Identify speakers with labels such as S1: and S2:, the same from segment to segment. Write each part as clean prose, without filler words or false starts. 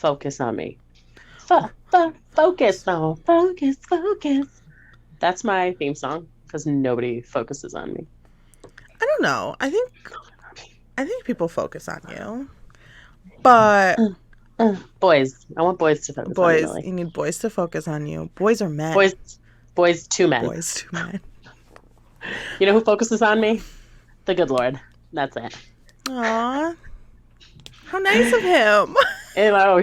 S1: Focus on me. Focus on, focus. That's my theme song because nobody focuses on me.
S2: I don't know. I think people focus on you, but
S1: Boys, I want boys to focus on me,
S2: boys,
S1: Millie.
S2: you need boys to focus on you. Boys are men.
S1: Boys, boys, two men.
S2: Boys to men.
S1: You know who focuses on me? The good Lord. That's it.
S2: Aw, how nice of him.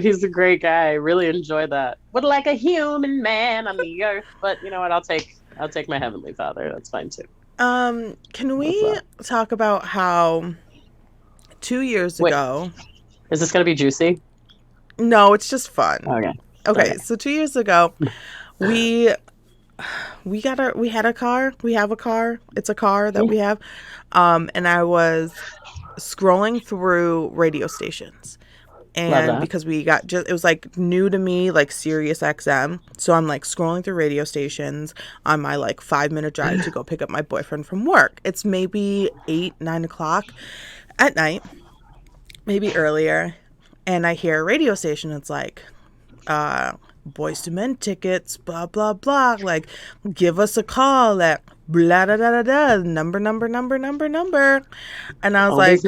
S1: He's a great guy. I really enjoy that. Would like a human man on the earth, but you know what? I'll take my heavenly Father. That's fine too.
S2: Can we talk about how 2 years
S1: Wait,
S2: ago?
S1: is this gonna be juicy?
S2: No, it's just fun.
S1: Okay.
S2: Okay, so 2 years ago, we had a car. We have a car. It's a car that we have. And I was scrolling through radio stations. And because it was like new to me, like Sirius XM. So I'm like scrolling through radio stations on my like 5-minute drive to go pick up my boyfriend from work. It's maybe 8, 9 o'clock at night, maybe earlier. And I hear a radio station. It's like, Boys to Men tickets, blah, blah, blah. Like, give us a call at blah, da, da, da, da, number. And I was like,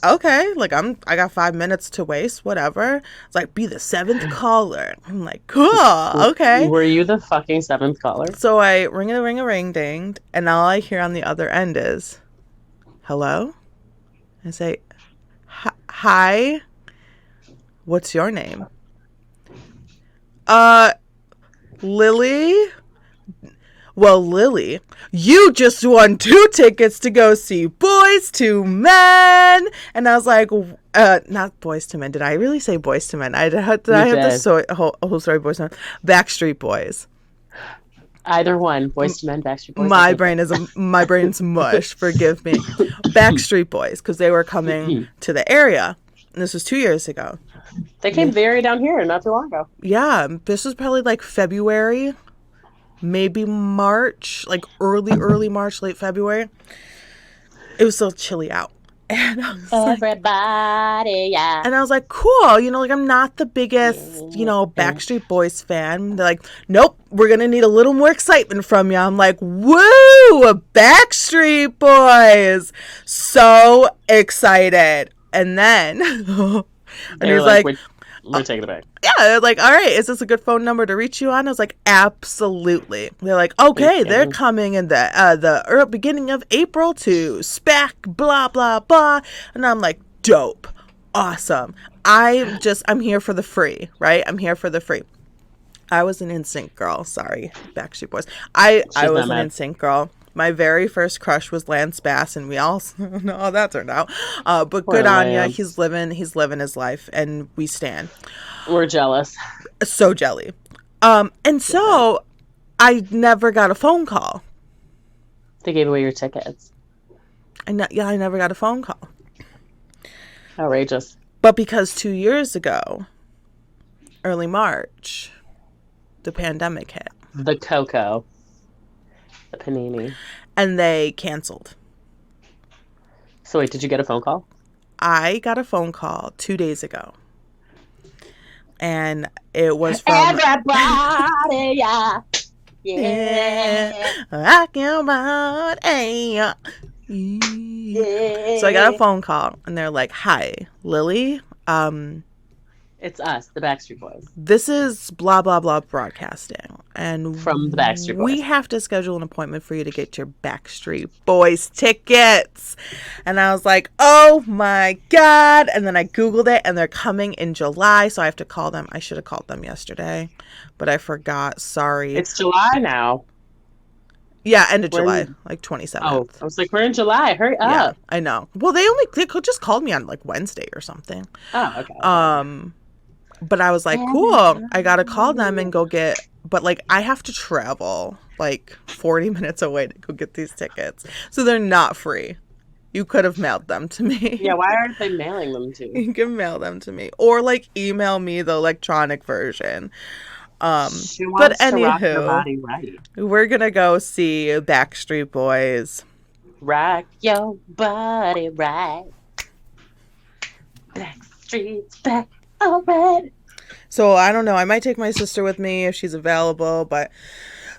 S2: okay, like I got 5 minutes to waste, whatever. It's like, be the 7th caller. I'm like, cool, okay.
S1: Were you the fucking 7th caller?
S2: So I ring dinged, and all I hear on the other end is, hello? I say, hi, what's your name? Lily? Well, Lily, you just won 2 tickets to go see Boys to Men. And I was like, not Boys to Men. Did I really say Boys to Men? I have the whole story, Boys to Men. Backstreet Boys.
S1: Either one, Boys to Men, Backstreet Boys.
S2: My brain's mush. Forgive me. Backstreet Boys, because they were coming to the area. And this was 2 years ago.
S1: They came very down here not too long ago.
S2: Yeah, this was probably like February, maybe March, like early March, late February. It was so chilly out. And I was
S1: everybody, yeah.
S2: And I was like, cool, like I'm not the biggest, Backstreet Boys fan. They're like, nope, we're going to need a little more excitement from you. I'm like, woo, Backstreet Boys. So excited. And then, and
S1: he was like, we're taking it back.
S2: Yeah, they're like, all right, is this a good phone number to reach you on? I was like, absolutely. They're like, okay, they're coming in the early beginning of April to SPAC, blah, blah, blah. And I'm like, dope, awesome. I'm here for the free, right? I'm here for the free. I was an NSYNC girl. Sorry, Backstreet Boys. I was an NSYNC girl. My very first crush was Lance Bass, and we all know how that turned out. But good on ya. He's living his life, and we stand.
S1: We're jealous.
S2: So jelly. And so I never got a phone call.
S1: They gave away your tickets.
S2: I never got a phone call.
S1: Outrageous.
S2: But because 2 years ago, early March, the pandemic hit.
S1: The Coco. The panini.
S2: And they canceled.
S1: So wait, did you get a phone call?
S2: I got a phone call 2 days ago. And it was from
S1: everybody, yeah.
S2: Rock your body. Yeah. So I got a phone call and they're like, hi, Lily.
S1: It's us, the Backstreet Boys.
S2: This is blah, blah, blah broadcasting. And
S1: from the Backstreet Boys.
S2: We have to schedule an appointment for you to get your Backstreet Boys tickets. And I was like, oh my God. And then I Googled it and they're coming in July. So I have to call them. I should have called them yesterday, but I forgot. Sorry.
S1: It's July now.
S2: Yeah, end of July, like 27th.
S1: Oh, I was like, we're in July. Hurry up.
S2: Yeah, I know. Well, they just called me on like Wednesday or something.
S1: Oh, okay.
S2: But I was like, cool. I got to call them and go get, but like I have to travel like 40 minutes away to go get these tickets. So they're not free. You could have mailed them to me.
S1: Yeah, why aren't they mailing them to you?
S2: You can mail them to me or like email me the electronic version. But anywho,
S1: right.
S2: We're going to go see Backstreet Boys.
S1: Rock your body right. Backstreet's back. All right.
S2: So I don't know. I might take my sister with me if she's available, but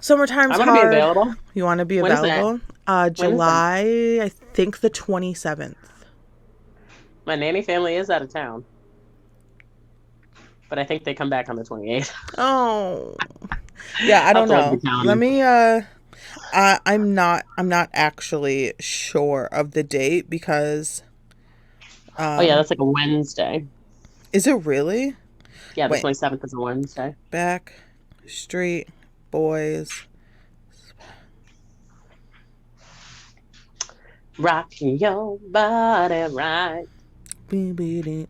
S2: summertime's
S1: I'm gonna be
S2: hard.
S1: available.
S2: You want to be
S1: When is that?
S2: available?
S1: When is that?
S2: July, I think the 27th.
S1: My nanny family is out of town, but I think they come back on the 28th.
S2: Oh. Yeah, I
S1: I'll
S2: don't
S1: have to look at
S2: know.
S1: the
S2: Let
S1: calendar.
S2: me I'm not actually sure of the date because
S1: Oh yeah,
S2: um
S1: that's like a Wednesday.
S2: is it really?
S1: Yeah, the
S2: Wait,
S1: 27th is a Wednesday.
S2: back street boys.
S1: Rock your body right.
S2: Back street,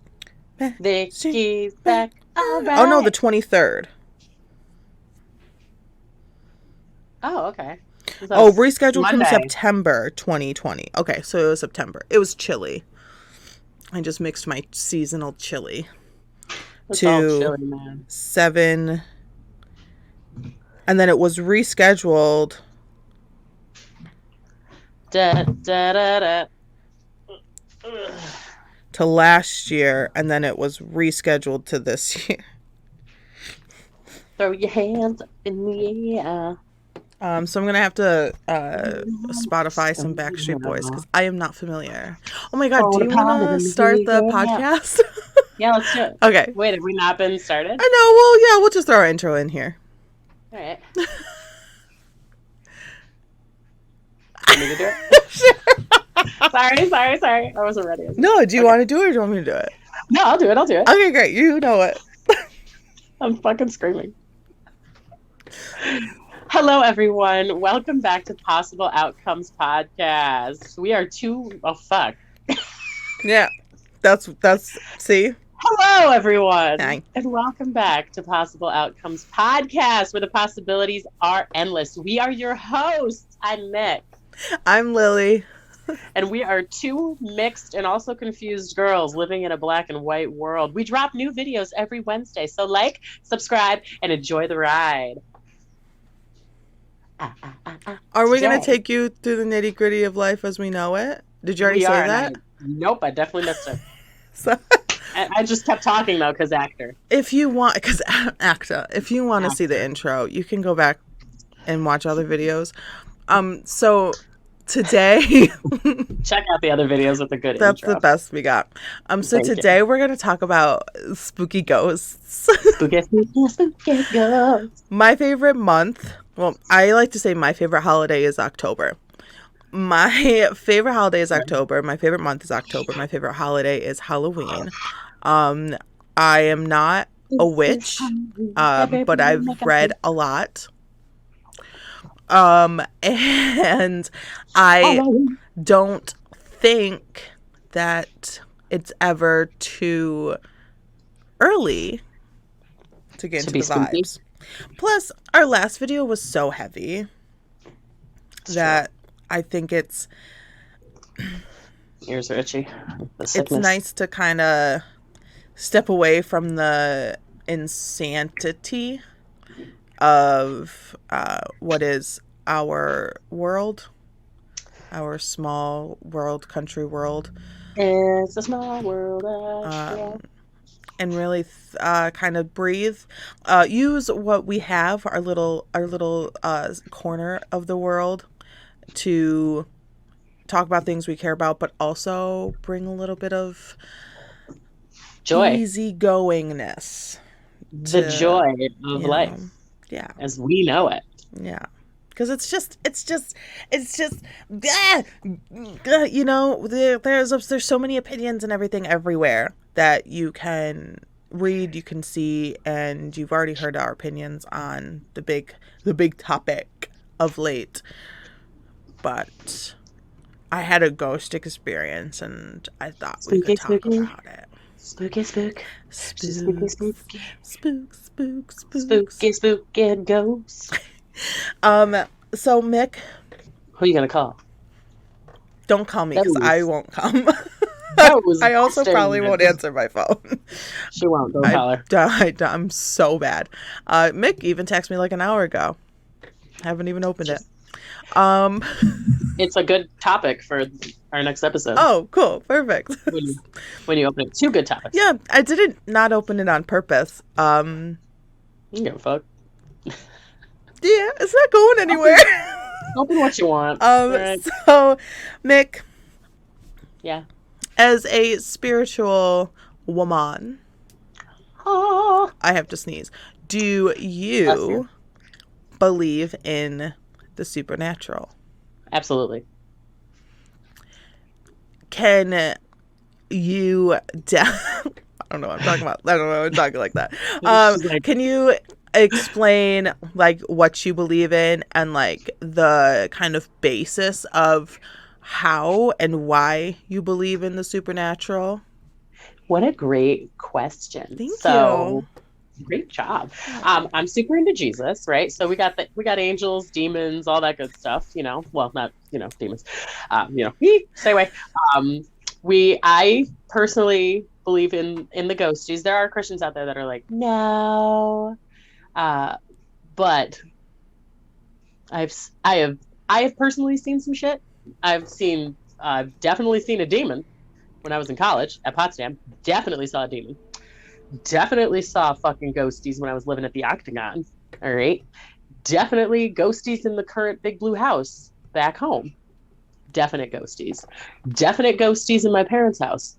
S1: Vicky's
S2: back.
S1: back. All
S2: Oh no, the
S1: right.
S2: 23rd.
S1: Oh, okay. So
S2: Oh,
S1: that's
S2: rescheduled from
S1: Monday.
S2: September 2020. Okay, so it was September. It was chilly. I just mixed my seasonal chili
S1: It's all
S2: to
S1: chilly, man.
S2: 7, and then it was rescheduled
S1: Da, da, da, da. Ugh.
S2: to last year, and then it was rescheduled to this year.
S1: Throw your hands up in the air.
S2: So I'm gonna have to Spotify some Backstreet Boys because I am not familiar. Oh my god, do
S1: For the
S2: you want
S1: party
S2: to
S1: to
S2: start the
S1: begin.
S2: podcast?
S1: Yeah, let's do it.
S2: Okay.
S1: Wait, have we not been started?
S2: I know. Well, yeah, we'll just throw our intro in here.
S1: All right. Want me to do it? Sorry. I wasn't ready.
S2: No, do you
S1: Okay.
S2: want to do it or do you want me to do it?
S1: No, I'll do it. I'll do it.
S2: Okay, great. You know it.
S1: I'm fucking screaming. Hello, everyone. Welcome back to Possible Outcomes Podcast. We are oh, fuck.
S2: Yeah, that's see.
S1: Hello, everyone,
S2: Hi.
S1: and welcome back to Possible Outcomes Podcast, where the possibilities are endless. We are your hosts. I'm Mick,
S2: I'm Lily.
S1: and we are two mixed and also confused girls living in a black and white world. We drop new videos every Wednesday, so like, subscribe, and enjoy the ride.
S2: Are we gonna
S1: Today,
S2: take you through the nitty gritty of life as we know it? Did you already
S1: we
S2: say
S1: are, and
S2: that?
S1: nope, I definitely missed it.
S2: So,
S1: I just kept talking though, because actor.
S2: if you want, because actor, if you want to see the
S1: Actor.
S2: intro, you can go back and watch other videos. So today,
S1: Check out the other videos with a good
S2: that's
S1: intro.
S2: the best we got. So
S1: Thank you.
S2: today we're gonna talk about spooky ghosts.
S1: Spooky ghosts.
S2: My favorite month. Well, I like to say my favorite holiday is October. My favorite holiday is October. My favorite month is October. My favorite holiday is Halloween. I am not a witch, but I've read a lot. And I don't think that it's ever too early to get into
S1: be
S2: the
S1: spooky.
S2: vibes. Plus, our last video was so heavy that I think it's
S1: Ears are itchy. The
S2: it's
S1: sickness.
S2: nice to kind of step away from the insanity of what is our world, our small world, country world,
S1: It's a small world after all.
S2: and really kind of breathe. Use what we have, our little corner of the world, to talk about things we care about, but also bring a little bit of
S1: Joy.
S2: easygoingness.
S1: The joy of life
S2: Yeah.
S1: as we know it.
S2: Yeah. Because it's just, you know, there's so many opinions and everything everywhere that you can read, you can see, and you've already heard our opinions on the big topic of late. But I had a ghost experience, and I thought we could talk about it.
S1: Spooky.
S2: Spook,
S1: Spooky.
S2: spook.
S1: Spooky ghosts.
S2: So Mick,
S1: Who are you gonna call?
S2: don't call me because I won't come.
S1: Was
S2: I also probably won't answer my phone.
S1: She won't. Don't call her.
S2: I'm so bad. Mick even texted me like an hour ago. Haven't even opened it.
S1: it's a good topic for our next episode.
S2: Oh, cool. Perfect.
S1: When you, when you open it, two good topics.
S2: Yeah, I didn't not open it on purpose.
S1: You give a fuck.
S2: Yeah, it's not going anywhere.
S1: Open what you want. All right.
S2: So, Mick,
S1: Yeah.
S2: as a spiritual woman,
S1: Oh,
S2: I have to sneeze. Do
S1: bless
S2: you
S1: you.
S2: believe in the supernatural?
S1: Absolutely.
S2: Can you I don't know what I'm talking about. I don't know what I'm talking like that.
S1: She's like,
S2: Can you explain like what you believe in and like the kind of basis of how and why you believe in the supernatural?
S1: what a great question.
S2: Thank
S1: So
S2: you.
S1: great job. I'm super into Jesus, right? So we got angels, demons, all that good stuff. Well, not demons. Stay away. Um, I personally believe in the ghosties. There are Christians out there that are like, no, but I've I have I have personally seen some shit. I've definitely seen a demon when I was in college at Potsdam. Definitely saw a demon. Definitely saw fucking ghosties when I was living at the Octagon. All right. Definitely ghosties in the current big blue house back home. Definite ghosties. Definite ghosties in my parents' house.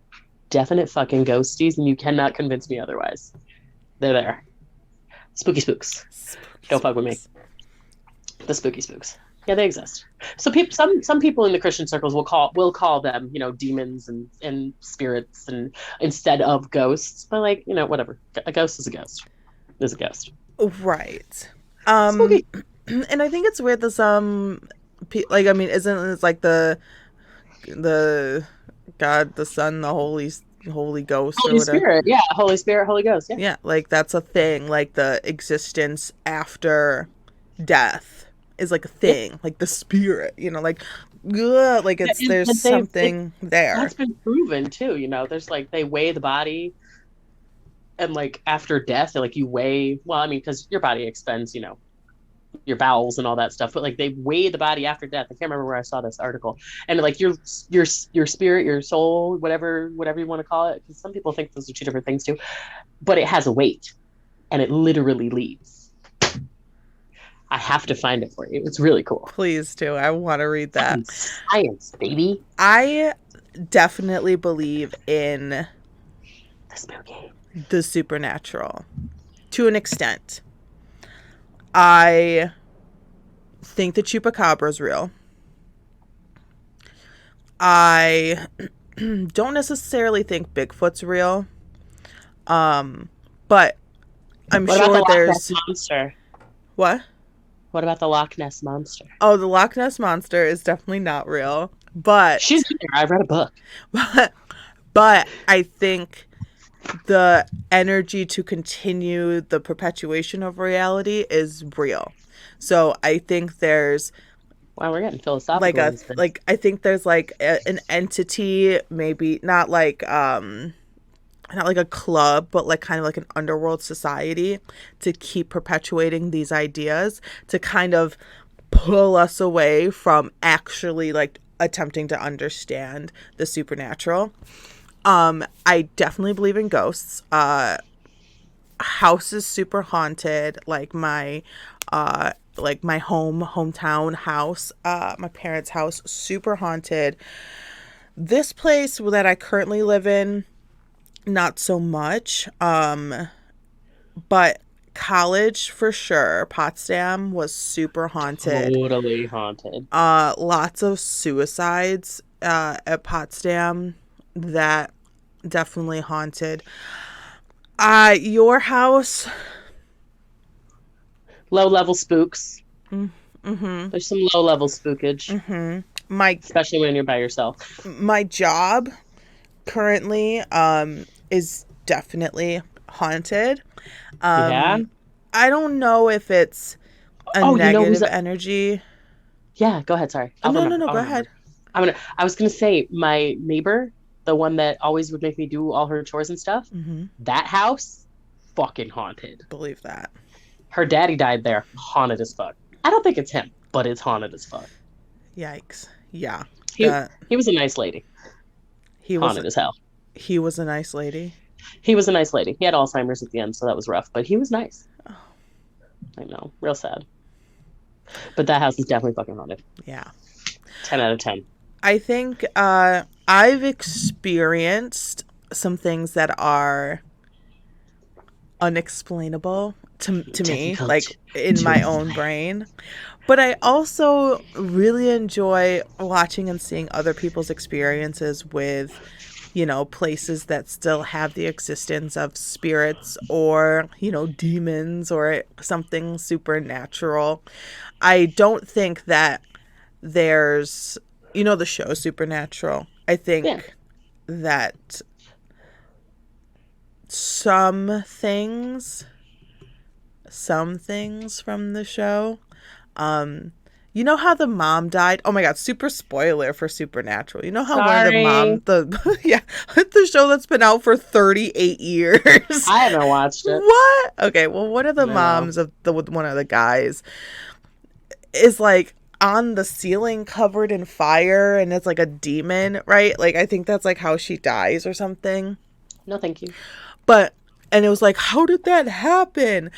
S1: Definite fucking ghosties, and you cannot convince me otherwise. They're there. Spooky spooks. Don't fuck with me. The spooky spooks. Yeah, they exist. So some people in the Christian circles will call them, demons and spirits and instead of ghosts. But like, whatever. A ghost is a ghost. Is a ghost.
S2: Right.
S1: Spooky.
S2: And I think it's weird that like, I mean, isn't it like the God, the Son, the Holy Ghost or
S1: Holy
S2: whatever?
S1: Spirit, yeah. Holy Spirit, Holy Ghost, yeah.
S2: Yeah, like that's a thing. Like the existence after death is like a
S1: Yeah.
S2: thing. Like the spirit, like, ugh, like
S1: Yeah,
S2: there's something there.
S1: that's been proven too. There's like they weigh the body, and like after death, like you weigh. Well, I mean, because your body expends, your bowels and all that stuff. But like they weigh the body after death. I can't remember where I saw this article. And like your spirit, your soul, whatever you want to call it, because some people think those are two different things too. But it has a weight, and it literally leaves. I have to find it for you. It's really cool.
S2: Please do. I want to read that.
S1: Science, baby.
S2: I definitely believe in
S1: The spooky.
S2: the supernatural to an extent. I think the chupacabra is real. I don't necessarily think Bigfoot's real. But I'm
S1: What about
S2: sure
S1: the Loch
S2: there's
S1: Ness Monster?
S2: what?
S1: What about the Loch Ness Monster?
S2: Oh, the Loch Ness monster is definitely not real. But
S1: She's in there. I read a book.
S2: but I think the energy to continue the perpetuation of reality is real. So I think there's
S1: Wow, we're getting philosophical.
S2: I think there's like an entity, maybe not like a club, but like kind of like an underworld society to keep perpetuating these ideas to kind of pull us away from actually like attempting to understand the supernatural. I definitely believe in ghosts. House is super haunted. Like my hometown house, my parents' house, super haunted. This place that I currently live in, not so much. But college for sure. Potsdam was super haunted.
S1: Totally haunted.
S2: Lots of suicides at Potsdam. That definitely haunted. Your house.
S1: Low level spooks.
S2: Mm-hmm.
S1: There's some low level spookage, especially when you're by yourself.
S2: My job currently is definitely haunted.
S1: Yeah.
S2: I don't know if it's a negative energy.
S1: Yeah, go ahead. Sorry.
S2: No,
S1: I'll
S2: go
S1: remember.
S2: ahead.
S1: I was gonna say my neighbor, the one that always would make me do all her chores and stuff.
S2: Mm-hmm.
S1: That house, fucking haunted.
S2: Believe that.
S1: Her daddy died there, haunted as fuck. I don't think it's him, but it's haunted as fuck.
S2: Yikes. Yeah.
S1: He
S2: That
S1: he was a nice lady.
S2: he was
S1: Haunted as hell.
S2: he was a nice lady.
S1: He was a nice lady. He had Alzheimer's at the end, so that was rough. But he was nice.
S2: Oh,
S1: I know, real sad. But that house is definitely fucking haunted.
S2: yeah.
S1: 10 out of 10.
S2: I think I've experienced some things that are unexplainable to me,
S1: Difficult
S2: like in
S1: to
S2: my own
S1: explain.
S2: brain. But I also really enjoy watching and seeing other people's experiences with, places that still have the existence of spirits or, demons or something supernatural. I don't think that there's, the show Supernatural. I
S1: Yeah.
S2: think that some things from the show. Um, you know how the mom died? Oh my god, super spoiler for Supernatural. You know how one of the
S1: Sorry.
S2: yeah, the show that's been out for 38 years.
S1: I haven't watched it.
S2: What? Okay, well, one of the
S1: No.
S2: moms of one of the guys is like on the ceiling covered in fire and it's like a demon, right? Like I think that's like how she dies or something.
S1: No, thank you.
S2: But and it was like, how did that happen?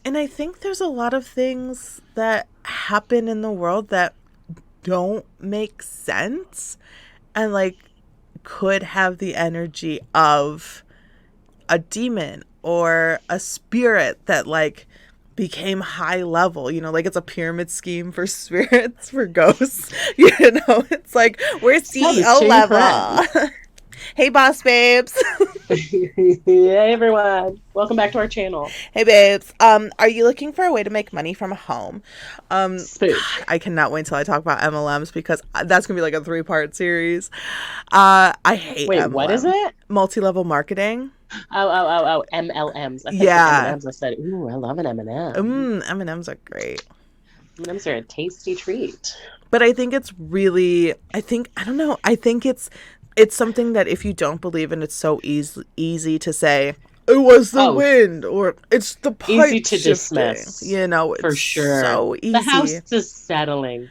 S2: And I think there's a lot of things that happen in the world that don't make sense and like could have the energy of a demon or a spirit that like became high level, like it's a pyramid scheme for spirits, for ghosts. It's like we're
S1: Tell this
S2: CEO
S1: to your friends.
S2: level. Hey boss babes.
S1: Hey everyone, welcome back to our channel.
S2: Hey babes. Are you looking for a way to make money from home?
S1: Spook.
S2: God, I cannot wait until I talk about MLMs because that's gonna be like a 3-part series. I hate
S1: Wait, what is
S2: MLM.
S1: it?
S2: Multi-level marketing.
S1: Oh, MLMs. I picked up
S2: Yeah.
S1: M&Ms. I said, ooh, I love an M&M.
S2: M&Ms are great.
S1: M&Ms are a tasty treat.
S2: But I think it's really, I don't know, I think it's something that if you don't believe in, it's so easy to say, it was the
S1: Oh,
S2: wind or it's the
S1: easy
S2: pipe
S1: to
S2: shifting.
S1: dismiss, for
S2: It's
S1: sure.
S2: so
S1: The house
S2: easy
S1: is settling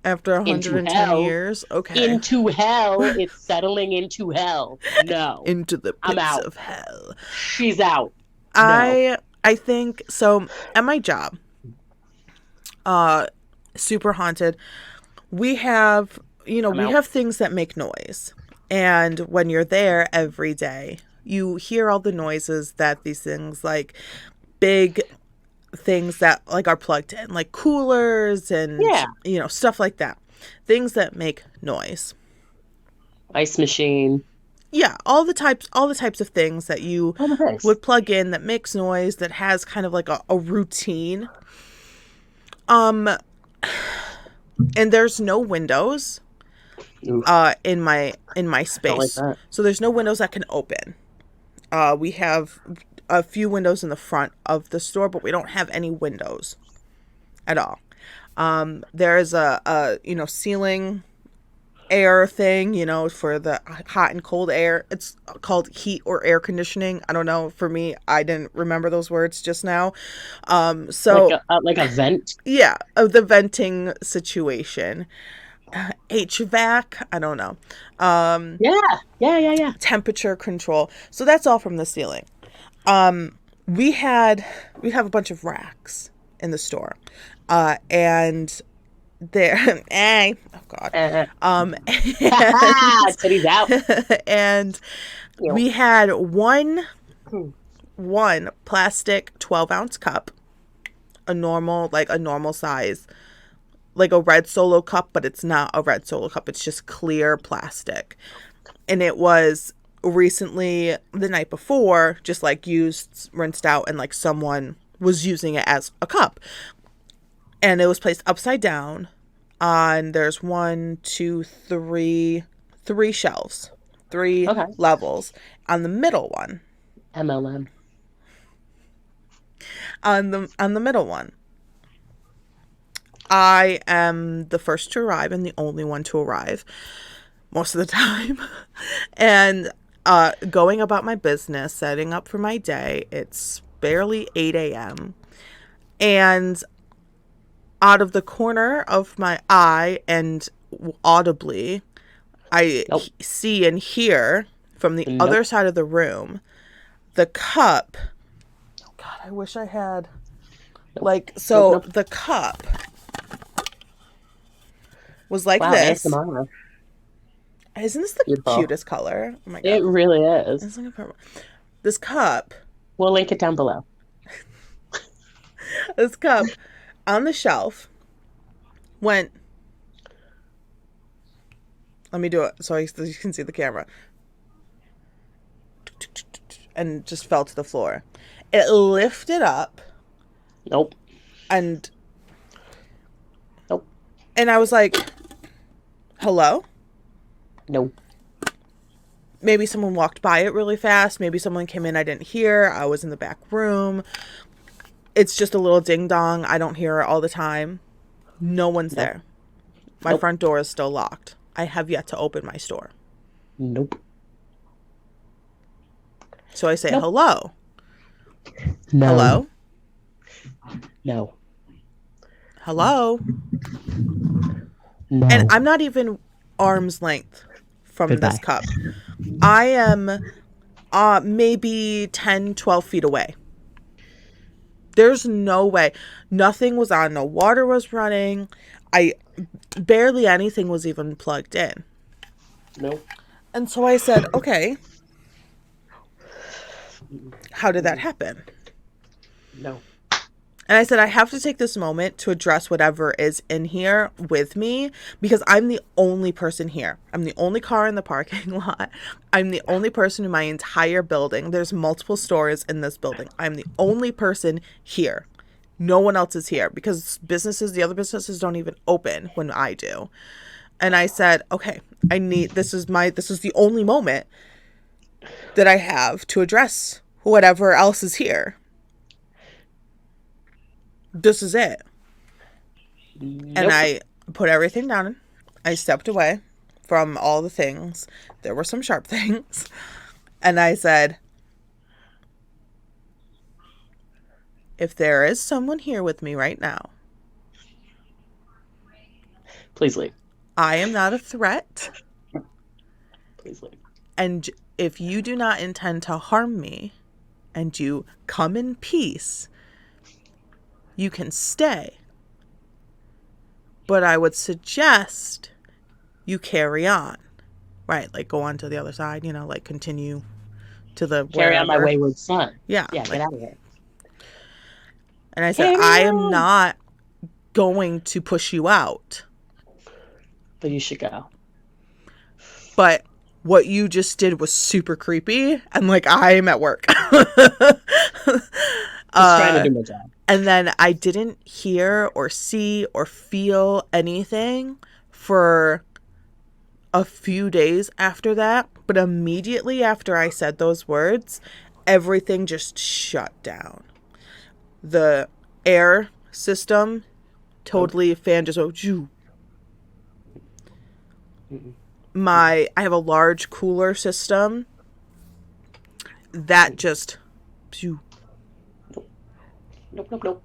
S2: after
S1: into
S2: 110
S1: hell.
S2: years. Okay.
S1: Into hell. It's settling into hell. No.
S2: Into the
S1: I'm
S2: pits
S1: out.
S2: of hell.
S1: She's out. No.
S2: I think so at my job, super haunted. We have,
S1: I'm
S2: we
S1: out.
S2: have things that make noise. And when you're there every day, you hear all the noises that these things like big things that like are plugged in, like coolers and,
S1: Yeah.
S2: stuff like that. Things that make noise.
S1: Ice machine.
S2: Yeah, all the types of things that you
S1: Oh, nice.
S2: would plug in that makes noise that has kind of like a routine. Um and there's no windows
S1: Ooh,
S2: in my
S1: don't like
S2: space.
S1: that.
S2: So there's no windows that can open. We have a few windows in the front of the store, but we don't have any windows at all. There is a ceiling air thing, for the hot and cold air. It's called heat or air conditioning. I don't know. For me, I didn't remember those words just now. So
S1: Like a vent.
S2: yeah, of the venting situation. HVAC, I don't know.
S1: Yeah.
S2: Temperature control. So that's all from the ceiling. Um, we have a bunch of racks in the store, and there, oh god,
S1: Uh,
S2: and,
S1: Titties out.
S2: and
S1: Ew.
S2: we had one plastic 12-ounce cup, a normal size, like a red Solo cup, but it's not a red Solo cup. It's just clear plastic. And it was recently, the night before, just like used, rinsed out, and like someone was using it as a cup. And it was placed upside down on, there's one, two, three shelves, three
S1: Okay.
S2: levels. On the middle one,
S1: MLM.
S2: on the middle one, I am the first to arrive and the only one to arrive most of the time. And going about my business, setting up for my day, it's barely 8 a.m. And out of the corner of my eye and audibly. I
S1: Nope.
S2: see and hear from the
S1: Nope.
S2: other side of the room the cup. Oh God, I wish I had.
S1: Nope.
S2: Like,
S1: Nope.
S2: so
S1: Nope.
S2: the cup was like
S1: Wow,
S2: this.
S1: ASMR.
S2: Isn't this the
S1: Beautiful.
S2: cutest color? Oh my
S1: It
S2: God.
S1: really is.
S2: It's like a purple. This cup,
S1: We'll link it down below.
S2: this cup on the shelf went. Let me do it so you can see the camera. And just fell to the floor. It lifted up
S1: Nope.
S2: and
S1: Nope.
S2: I was like, hello?
S1: Nope.
S2: Maybe someone walked by it really fast. Maybe someone came in I didn't hear. I was in the back room. It's just a little ding dong. I don't hear it all the time. No one's
S1: Nope.
S2: there. My
S1: Nope.
S2: front door is still locked. I have yet to open my store.
S1: Nope.
S2: So I say,
S1: Nope.
S2: hello?
S1: No.
S2: Hello?
S1: No.
S2: Hello?
S1: No.
S2: And I'm not even arm's length from
S1: Goodbye.
S2: this cup. I am maybe 10, 12 feet away. There's no way. Nothing was on. No water was running. Barely anything was even plugged in.
S1: Nope.
S2: And so I said, okay, how did that happen?
S1: No.
S2: And I said, I have to take this moment to address whatever is in here with me because I'm the only person here. I'm the only car in the parking lot. I'm the only person in my entire building. There's multiple stores in this building. I'm the only person here. No one else is here because the other businesses don't even open when I do. And I said, okay, this is the only moment that I have to address whatever else is here. This is it.
S1: Nope.
S2: And I put everything down. I stepped away from all the things. There were some sharp things. And I said, if there is someone here with me right now,
S1: Please leave.
S2: I am not a threat.
S1: Please leave.
S2: And if you do not intend to harm me and you come in peace, you can stay. But I would suggest you carry on. Right, like go on to the other side, like continue to the
S1: Carry on my
S2: wherever.
S1: wayward son.
S2: Yeah.
S1: Yeah, get out of here.
S2: And I said, I am not going to push you out.
S1: But you should go.
S2: But what you just did was super creepy. And like, I am at work.
S1: Just trying to do my job.
S2: And then I didn't hear or see or feel anything for a few days after that. But immediately after I said those words, everything just shut down. The air system totally fan just went. I have a large cooler system that just.
S1: Nope.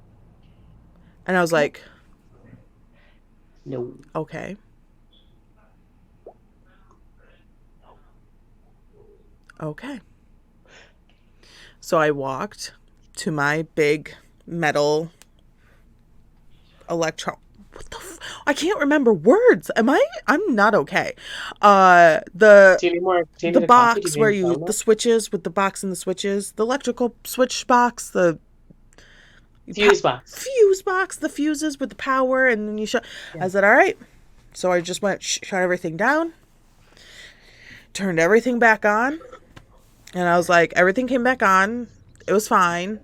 S2: And I was like,
S1: no.
S2: Okay. So I walked to my big metal I can't remember words. I'm not okay.
S1: Do you need more? Do you
S2: The
S1: need a coffee?
S2: box
S1: Do you
S2: where
S1: need
S2: the switches with the box and the switches, the electrical switch box, the
S1: fuse box.
S2: Fuse box, the fuses with the power, and then you shut. Yeah. I said, all right. So I just went, shut everything down, turned everything back on, and I was like, everything came back on. It was fine.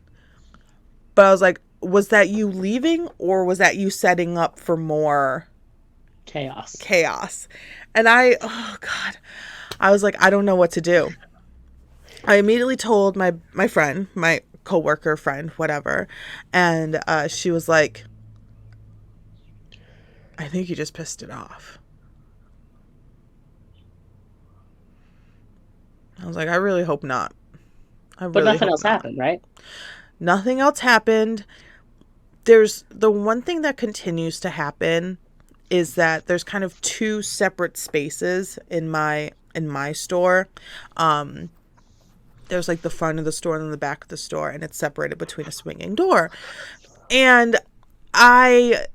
S2: But I was like, was that you leaving or was that you setting up for more chaos? And oh God, I was like, I don't know what to do. I immediately told my friend, my coworker friend, whatever. And she was like, I think you just pissed it off. I was like, I really hope not.
S1: But nothing else happened, right?
S2: Nothing else happened. There's the one thing that continues to happen is that there's kind of two separate spaces in my store. Um, there's like the front of the store and then the back of the store, and it's separated between a swinging door. And I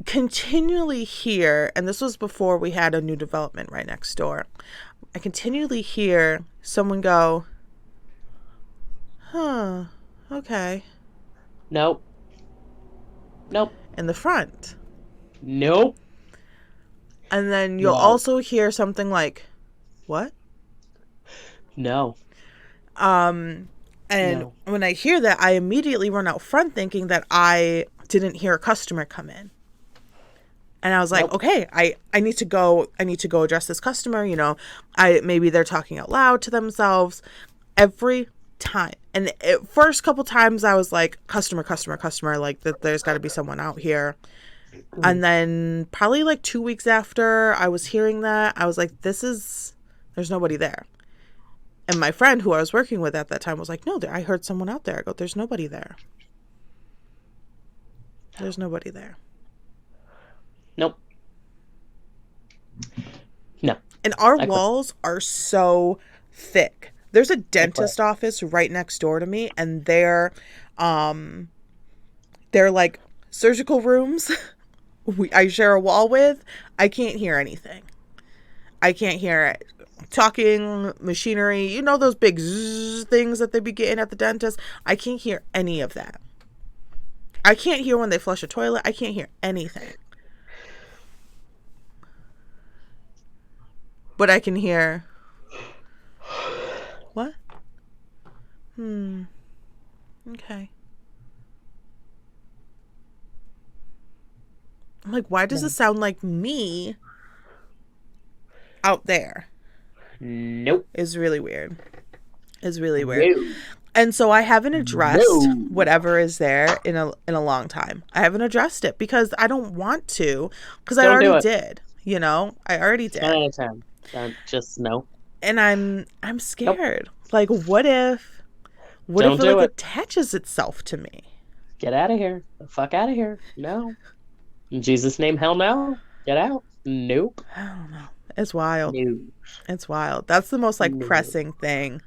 S2: continually hear, and this was before we had a new development right next door, I continually hear someone go, huh, okay,
S1: Nope. Nope.
S2: in the front.
S1: Nope.
S2: And then you'll
S1: No.
S2: also hear something like, what?
S1: No.
S2: And
S1: No.
S2: when I hear that, I immediately run out front thinking that I didn't hear a customer come in. And I was like,
S1: Nope.
S2: okay, I need to go address this customer, maybe they're talking out loud to themselves every time. And first couple times I was like, customer, like that there's got to be someone out here. And then probably like 2 weeks after I was hearing that, I was like, there's nobody there. And my friend who I was working with at that time was like, no, I heard someone out there. I go, there's nobody there. There's nobody there.
S1: Nope. No.
S2: And our walls are so thick. There's a dentist office right next door to me, and they're like surgical rooms I share a wall with. I can't hear anything. I can't hear it. Talking, machinery, those big zzz things that they be getting at the dentist. I can't hear any of that. I can't hear when they flush a toilet. I can't hear anything. But I can hear. What? Okay. I'm like, why does it sound like me out there?
S1: Nope.
S2: It's really weird. No. And so I haven't addressed whatever is there in a long time. I haven't addressed it because I don't want to, because I already did. I already did.
S1: 10 out of 10. Just no.
S2: And I'm scared. Nope. Like, what if it like attaches itself to me?
S1: Get out of here. The fuck out of here. No. In Jesus' name, hell no. Get out. Nope.
S2: I don't know. It's wild.
S1: No.
S2: It's wild. That's the most pressing thing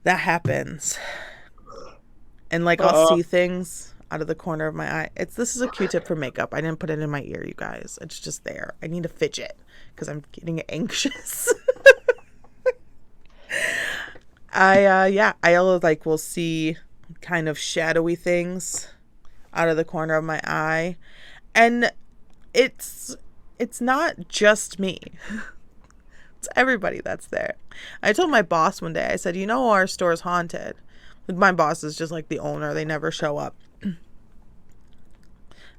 S2: that happens. And I'll see things out of the corner of my eye. This is a Q-tip for makeup. I didn't put it in my ear, you guys. It's just there. I need to fidget because I'm getting anxious. I will see kind of shadowy things out of the corner of my eye. And it's not just me. It's everybody that's there. I told my boss one day, I said, our store's haunted. My boss is just like the owner. They never show up.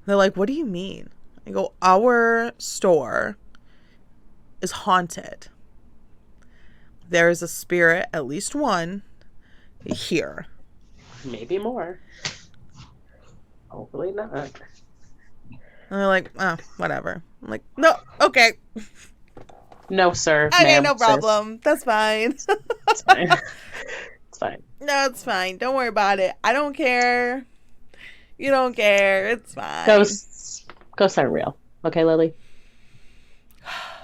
S2: They're like, what do you mean? I go, our store is haunted. There is a spirit, at least one, here.
S1: Maybe more. Hopefully not.
S2: And they're like, oh, whatever. I'm like, no, okay.
S1: No, sir.
S2: Okay, no problem. Sir. That's fine.
S1: It's fine. It's fine.
S2: No, it's fine. Don't worry about it. I don't care. You don't care. It's fine.
S1: Ghosts aren't real. Okay, Lily?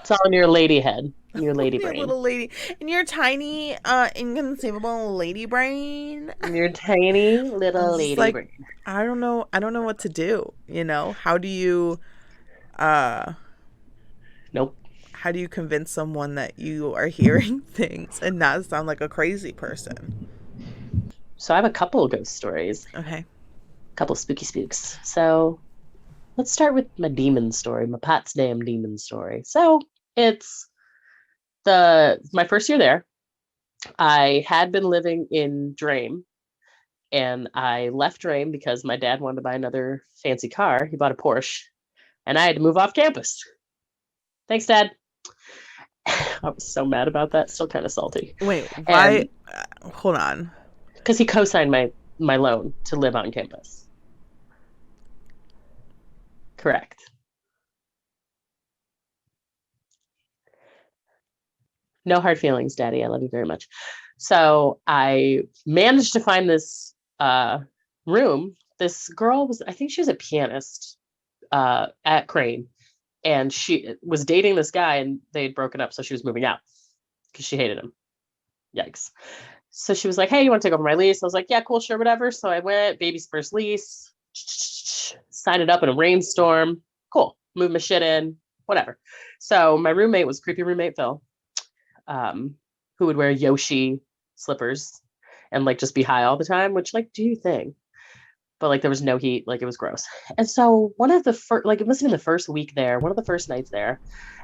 S1: It's all in your lady head. Your lady brain.
S2: Little lady. In your tiny, inconceivable lady brain.
S1: In your tiny little lady brain.
S2: I don't know what to do. How do you
S1: Nope.
S2: How do you convince someone that you are hearing things and not sound like a crazy person?
S1: So I have a couple of ghost stories.
S2: Okay.
S1: A couple of spooky spooks. So let's start with my demon story, my Pat's damn demon story. So it's my first year there. I had been living in Drame, and I left Drame because my dad wanted to buy another fancy car. He bought a Porsche, and I had to move off campus. Thanks, Dad. I was so mad about that. Still kind of salty.
S2: Wait, why? Hold on.
S1: Because he co-signed my loan to live on campus. Correct. No hard feelings, Daddy. I love you very much. So I managed to find this room. This girl I think she was a pianist at Crane. and she was dating this guy, and they'd broken up, so she was moving out because she hated him. Yikes. So she was like, hey, you want to take over my lease? I was like, yeah, cool, sure, whatever. So I went, baby's first lease, signed it up in a rainstorm. Cool. Moved my shit in, whatever. So my roommate was creepy roommate Phil, who would wear Yoshi slippers and like just be high all the time, which like do you think? But like there was no heat, like it was gross. And so one of the first, like it must have been the first week there, one of the first nights there,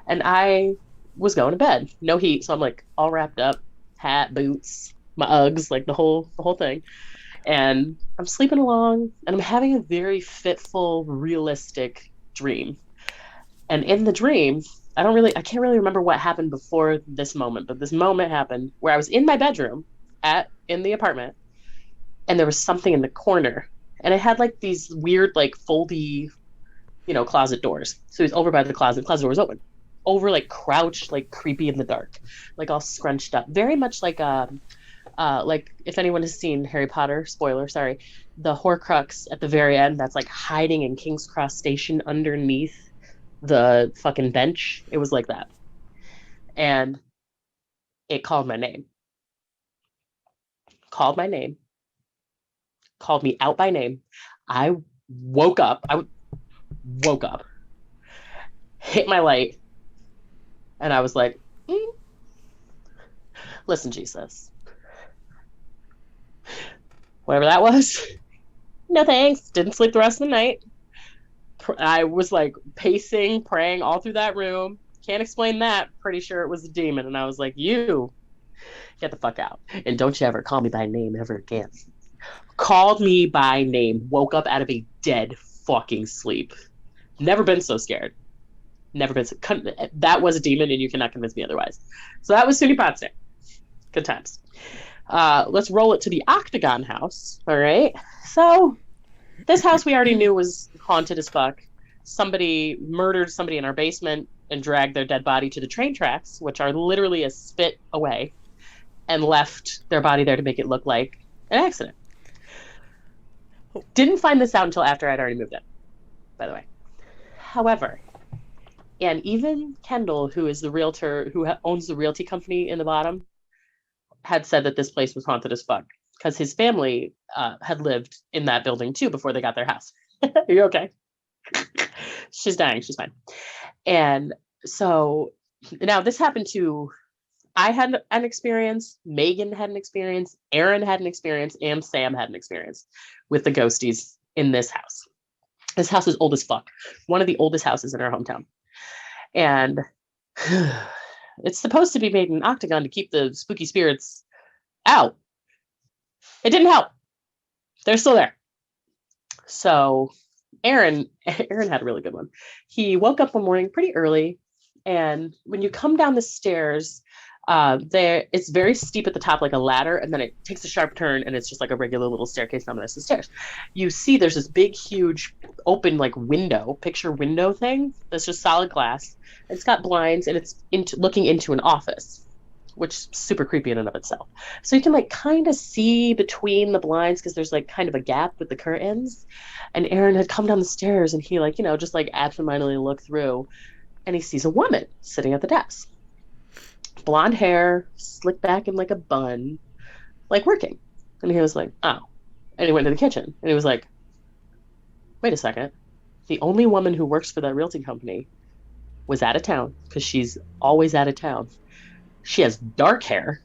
S1: and I was going to bed, no heat, so I'm like all wrapped up, hat, boots, my Uggs, like the whole thing, and I'm sleeping along, and I'm having a very fitful, realistic dream. And in the dream, I can't really remember what happened before this moment, but this moment happened where I was in my bedroom in the apartment, and there was something in the corner, and it had like these weird like foldy, closet doors. So he's over by the closet door was open, over like crouched, like creepy in the dark, like all scrunched up, very much like if anyone has seen Harry Potter, spoiler, sorry, the Horcrux at the very end that's like hiding in King's Cross Station underneath the fucking bench. It was like that. And it called my name, called me out by name. I woke up. Woke up, hit my light, and I was like, listen, Jesus, whatever that was, no thanks. Didn't sleep the rest of the night. I was like pacing, praying all through that room. Can't explain that. Pretty sure it was a demon. And I was like, you get the fuck out. And don't you ever call me by name ever again. Called me by name. Woke up out of a dead fucking sleep. Never been so scared. Never been so. That was a demon, and you cannot convince me otherwise. So that was SUNY Potsdam. Good times. Let's roll it to the Octagon house. All right. So this house we already knew was haunted as fuck. Somebody murdered somebody in our basement and dragged their dead body to the train tracks, which are literally a spit away, and left their body there to make it look like an accident. Didn't find this out until after I'd already moved in, by the way. However, and even Kendall, who is the realtor who owns the realty company in the bottom, had said that this place was haunted as fuck because his family had lived in that building too before they got their house. Are you okay? She's dying. She's fine. And so now this happened to, I had an experience, Megan had an experience, Aaron had an experience, and Sam had an experience with the ghosties in this house. This house is old as fuck. One of the oldest houses in our hometown. And it's supposed to be made an octagon to keep the spooky spirits out. It didn't help. They're still there. So Aaron had a really good one. He woke up one morning pretty early, and when you come down the stairs, it's very steep at the top, like a ladder, and then it takes a sharp turn, and it's just like a regular little staircase down the stairs. You see there's this big, huge, open like picture window thing that's just solid glass. It's got blinds, and it's looking into an office, which is super creepy in and of itself. So you can like kind of see between the blinds because there's like kind of a gap with the curtains. And Aaron had come down the stairs, and he like, just like absentmindedly looked through, and he sees a woman sitting at the desk. Blonde hair, slicked back in like a bun, like working. And he was like, oh. And he went to the kitchen, and he was like, wait a second. The only woman who works for that realty company was out of town, because she's always out of town. She has dark hair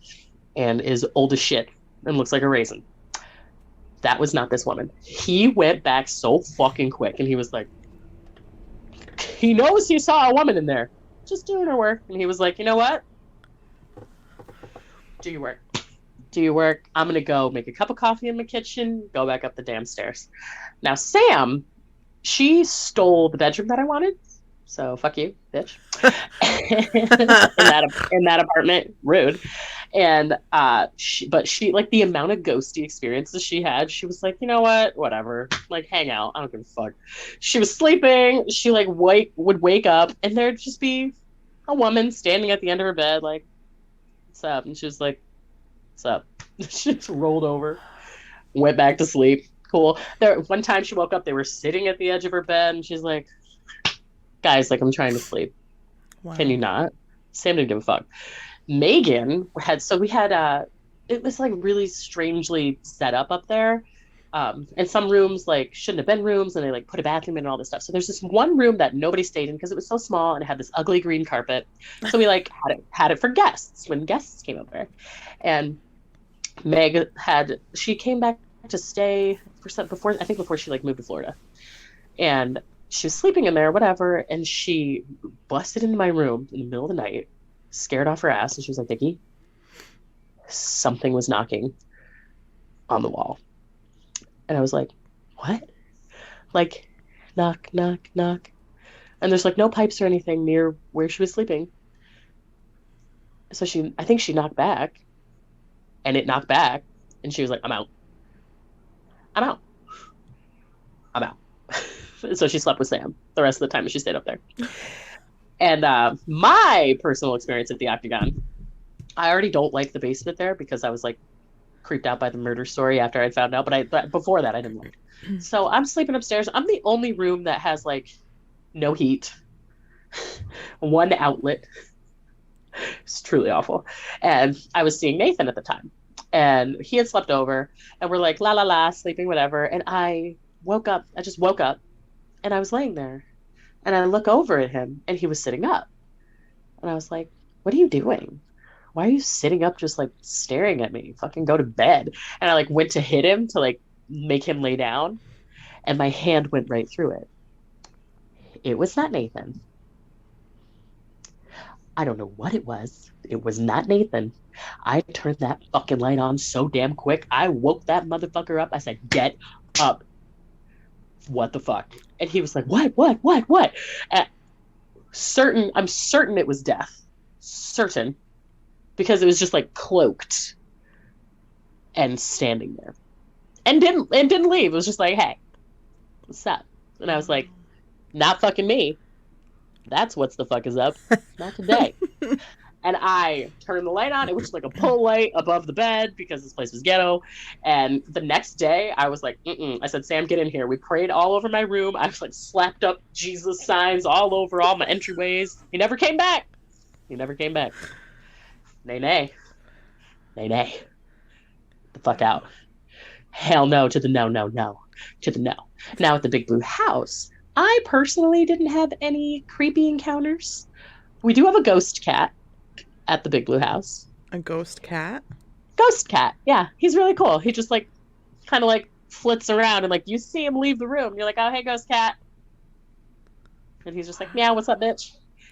S1: and is old as shit and looks like a raisin. That was not this woman. He went back so fucking quick, and he was like, he knows he saw a woman in there just doing her work. And he was like, you know what? Do your work. Do your work. I'm going to go make a cup of coffee in my kitchen, go back up the damn stairs. Now, Sam, she stole the bedroom that I wanted. So fuck you, bitch. in that apartment, rude. And she like the amount of ghosty experiences she had, she was like, you know what, whatever, like hang out, I don't give a fuck. She was sleeping, she like would wake up, and there'd just be a woman standing at the end of her bed, like, what's up? And she was like, what's up? She just rolled over, went back to sleep. Cool. One time she woke up, they were sitting at the edge of her bed, and she's like, Guys, like, I'm trying to sleep. Can you
S2: Wow.
S1: not? Sam didn't give a fuck. Megan had, so we had, it was like really strangely set up there. And some rooms like shouldn't have been rooms, and they like put a bathroom in and all this stuff. So there's this one room that nobody stayed in because it was so small and it had this ugly green carpet. So we like had it for guests when guests came over. And Meg had, she came back to stay for some, before she like moved to Florida. And she was sleeping in there, whatever, and she busted into my room in the middle of the night, scared off her ass, and she was like, Vicky, something was knocking on the wall. And I was like, what? Like, knock, knock, knock. And there's like no pipes or anything near where she was sleeping. So I think she knocked back, and it knocked back, and she was like, I'm out. I'm out. I'm out. So she slept with Sam the rest of the time that she stayed up there. And my personal experience at the Octagon, I already don't like the basement there because I was like creeped out by the murder story after I found out. But before that, I didn't like it. So I'm sleeping upstairs. I'm the only room that has like no heat, one outlet. It's truly awful. And I was seeing Nathan at the time, and he had slept over, and we're like la la la, sleeping whatever. And I woke up. I just woke up, and I was laying there, and I look over at him, and he was sitting up, and I was like, "What are you doing? Why are you sitting up just like staring at me? Fucking go to bed." And I like went to hit him to like make him lay down, and my hand went right through it. It was not Nathan. I don't know what it was. It was not Nathan. I turned that fucking light on so damn quick. I woke that motherfucker up. I said, "Get up." What the fuck? And he was like, what? And I'm certain it was death. Certain. Because it was just like cloaked and standing there. And didn't leave. It was just like, "Hey, what's up?" And I was like, "Not fucking me. That's what's the fuck is up. Not today." And I turned the light on. It was just like a pull light above the bed because this place was ghetto. And the next day, I was like, mm-mm. I said, "Sam, get in here." We prayed all over my room. I was like slapped up Jesus signs all over all my entryways. He never came back. He never came back. Nay, nay. Nay, nay. The fuck out. Hell no to the no, no, no. To the no. Now at the Big Blue House, I personally didn't have any creepy encounters. We do have a ghost cat at the Big Blue House.
S2: A ghost cat?
S1: Ghost cat, yeah. He's really cool. He just like kind of like flits around, and like you see him leave the room. You're like, "Oh, hey, ghost cat." And he's just like, "Meow, what's up, bitch?"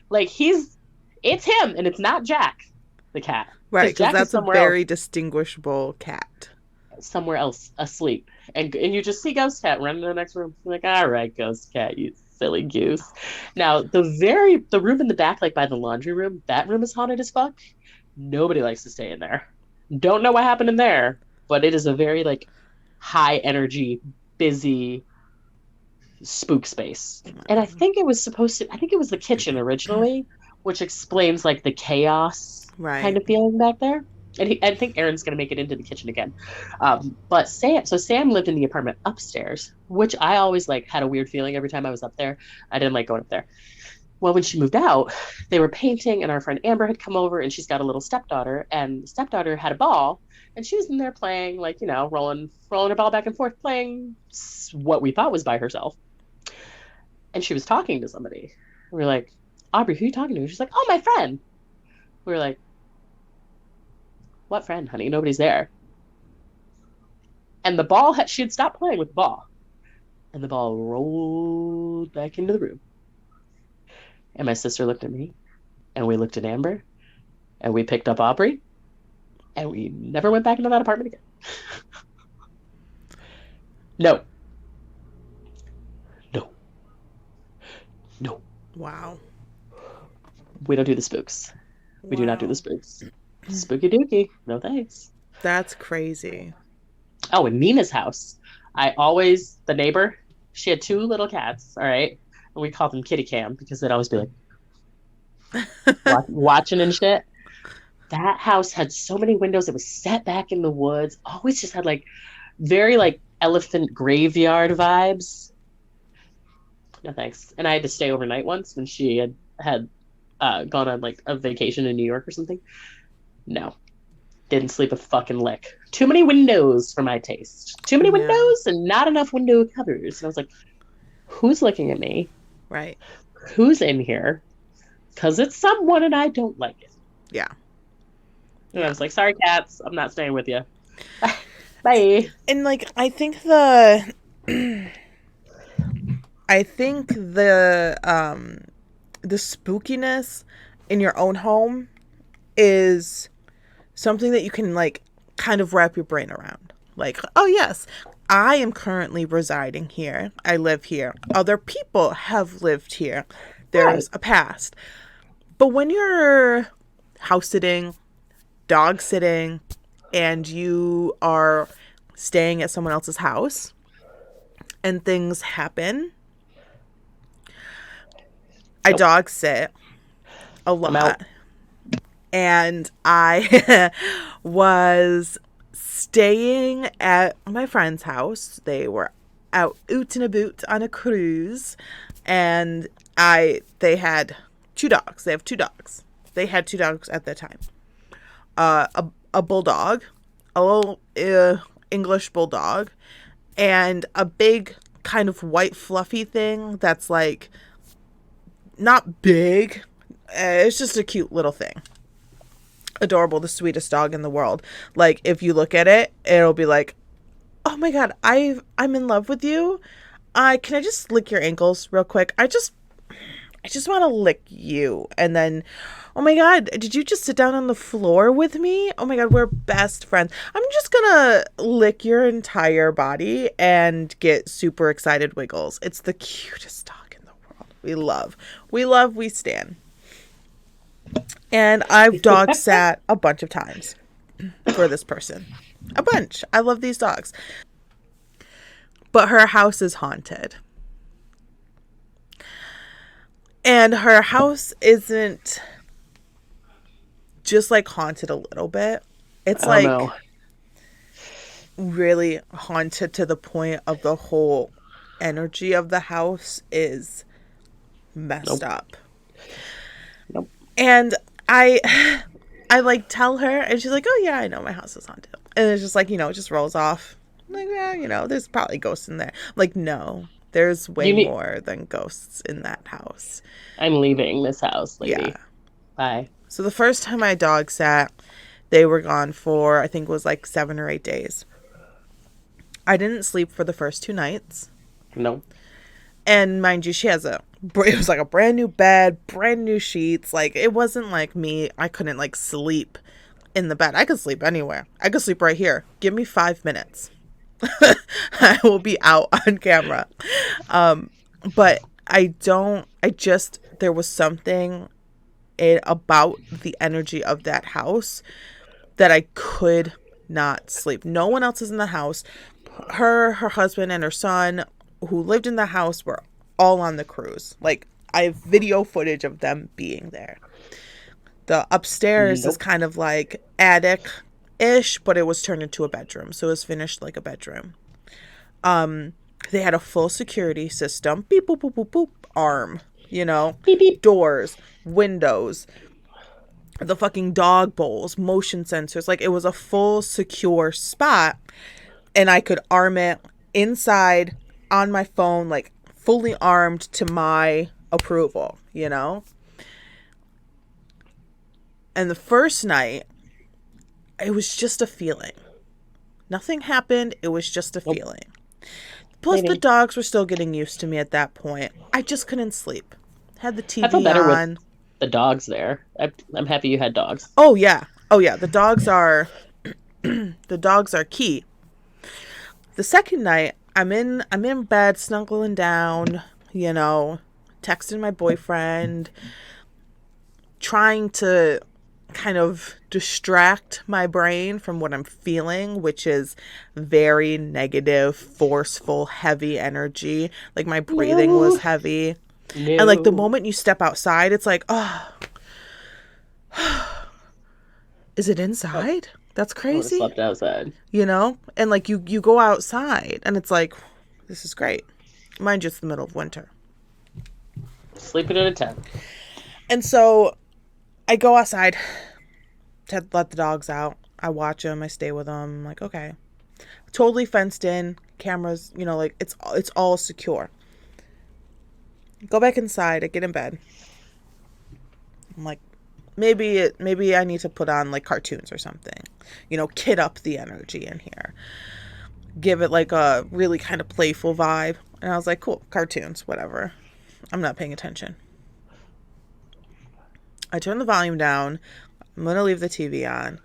S1: Like it's him, and it's not Jack, the cat.
S2: Right, because
S1: Jack is
S2: that's a
S1: somewhere
S2: very
S1: else,
S2: distinguishable cat.
S1: somewhere else asleep. And you just see ghost cat running to the next room. You're like, "All right, ghost cat, you silly goose." Now the room in the back, like by the laundry room, that room is haunted as fuck. Nobody likes to stay in there. Don't know what happened in there, but it is a very like high energy, busy spook space. And I think it was the kitchen originally, which explains like the chaos kind
S2: Right.
S1: of feeling back there. And I think Aaron's going to make it into the kitchen again. But Sam lived in the apartment upstairs, which I always like had a weird feeling every time I was up there. I didn't like going up there. Well, when she moved out, they were painting, and our friend Amber had come over, and she's got a little stepdaughter, and the stepdaughter had a ball, and she was in there playing, like, rolling her ball back and forth, playing what we thought was by herself. And she was talking to somebody. We were like, "Aubrey, who are you talking to?" She's like, "Oh, my friend." We were like, "What friend, honey? Nobody's there." And she had stopped playing with the ball, and the ball rolled back into the room. And my sister looked at me, and we looked at Amber, and we picked up Aubrey, and we never went back into that apartment again. No, no, no.
S2: Wow.
S1: We don't do the spooks. We do not do the
S2: Wow.
S1: spooks. Spooky dooky. No thanks.
S2: That's crazy.
S1: Oh, in Nina's house, the neighbor, she had two little cats, all right? And we called them Kitty Cam because they'd always be like watching and shit. That house had so many windows. It was set back in the woods. Always just had like very like elephant graveyard vibes. No thanks. And I had to stay overnight once when she had gone on like a vacation in New York or something. No, didn't sleep a fucking lick. Too many windows for my taste. Too many
S2: Yeah.
S1: windows and not enough window covers. And I was like, who's looking at me?
S2: Right.
S1: Who's in here? Because it's someone and I don't like it.
S2: Yeah.
S1: And
S2: Yeah.
S1: I was like, sorry, cats, I'm not staying with you. Bye.
S2: And like I think the spookiness in your own home is something that you can like kind of wrap your brain around. Like, oh yes, I am currently residing here. I live here. Other people have lived here. There's
S1: Right.
S2: a past. But when you're house sitting, dog sitting, and you are staying at someone else's house and things happen, I
S1: Nope.
S2: dog sit a
S1: I'm out.
S2: lot. And I was staying at my friend's house. They were out oot and a boot on a cruise, and they had two dogs. They have two dogs. They had two dogs at that time. A bulldog, a little English bulldog, and a big kind of white fluffy thing that's like not big. It's just a cute little thing. Adorable, the sweetest dog in the world. Like if you look at it, it'll be like, "Oh my god, I'm in love with you. Can I just lick your ankles real quick? I just want to lick you." And then, "Oh my god, did you just sit down on the floor with me? Oh my god, we're best friends. I'm just gonna lick your entire body and get super excited wiggles." It's the cutest dog in the world. We stan. And I've dog sat a bunch of times for this person. A bunch. I love these dogs. But her house is haunted. And her house isn't just like haunted a little bit. It's
S1: Oh
S2: like
S1: no.
S2: really haunted to the point of the whole energy of the house is messed
S1: Nope.
S2: up.
S1: Nope.
S2: And I like tell her, and she's like, "Oh yeah, I know my house is haunted." And it's just like, it just rolls off. I'm like, yeah, there's probably ghosts in there. I'm like, no, there's way
S1: You need.
S2: more than ghosts in that house.
S1: I'm leaving this house, lady.
S2: Yeah.
S1: Bye.
S2: So the first time my dog sat, they were gone for, I think it was like 7 or 8 days. I didn't sleep for the first 2 nights.
S1: No.
S2: And mind you, it was like a brand new bed, brand new sheets. Like, it wasn't like me. I couldn't like sleep in the bed. I could sleep anywhere. I could sleep right here. Give me 5 minutes. I will be out on camera. But there was something about the energy of that house that I could not sleep. No one else is in the house. Her husband, and her son, who lived in the house, were all on the cruise. Like, I have video footage of them being there. The upstairs is
S1: Nope.
S2: kind of like attic-ish, but it was turned into a bedroom. So it was finished like a bedroom. They had a full security system. Beep, boop, boop, boop, boop. Arm.
S1: Beep beep.
S2: Doors, windows, the fucking dog bowls, motion sensors. Like, it was a full secure spot. And I could arm it inside on my phone, like fully armed to my approval. And the first night, it was just a feeling. Nothing happened. It was just a
S1: Nope.
S2: feeling. Plus, the
S1: Maybe.
S2: dogs were still getting used to me at that point. I just couldn't sleep. Had the
S1: I feel
S2: TV
S1: better with
S2: on.
S1: the dogs there. I'm happy you had dogs.
S2: Oh yeah. Oh yeah. The dogs are the dogs are key. The second night, I'm in bed, snuggling down, texting my boyfriend, trying to kind of distract my brain from what I'm feeling, which is very negative, forceful, heavy energy. Like, my breathing was heavy.
S1: No.
S2: And like the moment you step outside, it's like, oh, is it inside? That's
S1: I would have
S2: crazy.
S1: slept outside.
S2: And like you go outside and it's like, this is great. Mind you, it's the middle of winter.
S1: Sleeping in a tent.
S2: And so I go outside to let the dogs out. I watch them. I stay with them. I'm like, okay. Totally fenced in. Cameras, like it's all secure. Go back inside. I get in bed. I'm like, maybe I need to put on like cartoons or something. Kid up the energy in here. Give it like a really kind of playful vibe. And I was like, cool, cartoons, whatever. I'm not paying attention. I turn the volume down. I'm going to leave the TV on.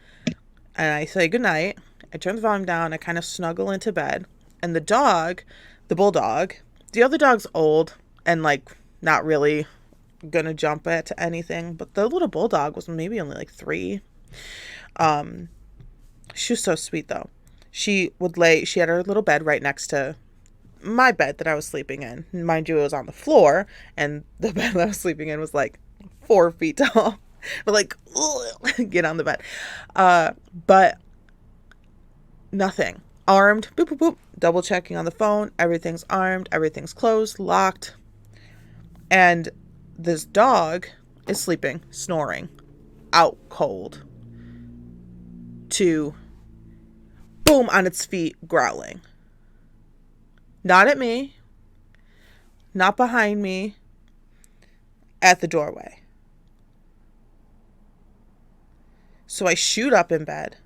S2: And I say goodnight. I turn the volume down. I kind of snuggle into bed. And the dog, the bulldog, the other dog's old and like not really going to jump at anything. But the little bulldog was maybe only like 3. She was so sweet though. She had her little bed right next to my bed that I was sleeping in. Mind you, it was on the floor, and the bed that I was sleeping in was like 4 feet tall. But like, get on the bed. But nothing. Armed. Boop, boop, boop. Double checking on the phone. Everything's armed. Everything's closed, locked. And this dog is sleeping, snoring, out cold. To boom on its feet, growling. Not at me. Not behind me. At the doorway. So I shoot up in bed.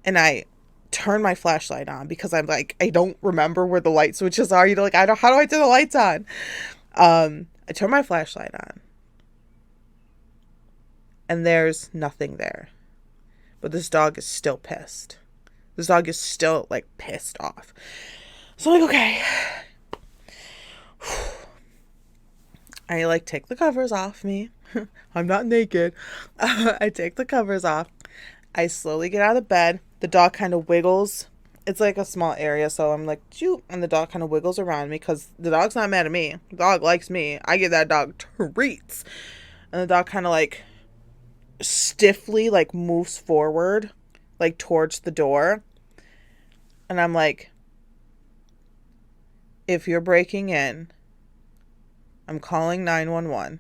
S2: And I turn my flashlight on because I'm like, I don't remember where the light switches are. Like, how do I turn the lights on? I turn my flashlight on. And there's nothing there. But this dog is still pissed. This dog is still, like, pissed off. So I'm like, okay. I, like, take the covers off me. I'm not naked. I take the covers off. I slowly get out of bed. The dog kind of wiggles. It's, like, a small area, so I'm like, shoot. And the dog kind of wiggles around me because the dog's not mad at me. The dog likes me. I give that dog treats. And the dog kind of, like, stiffly, like, moves forward, like, towards the door. And I'm like, if you're breaking in, I'm calling 911.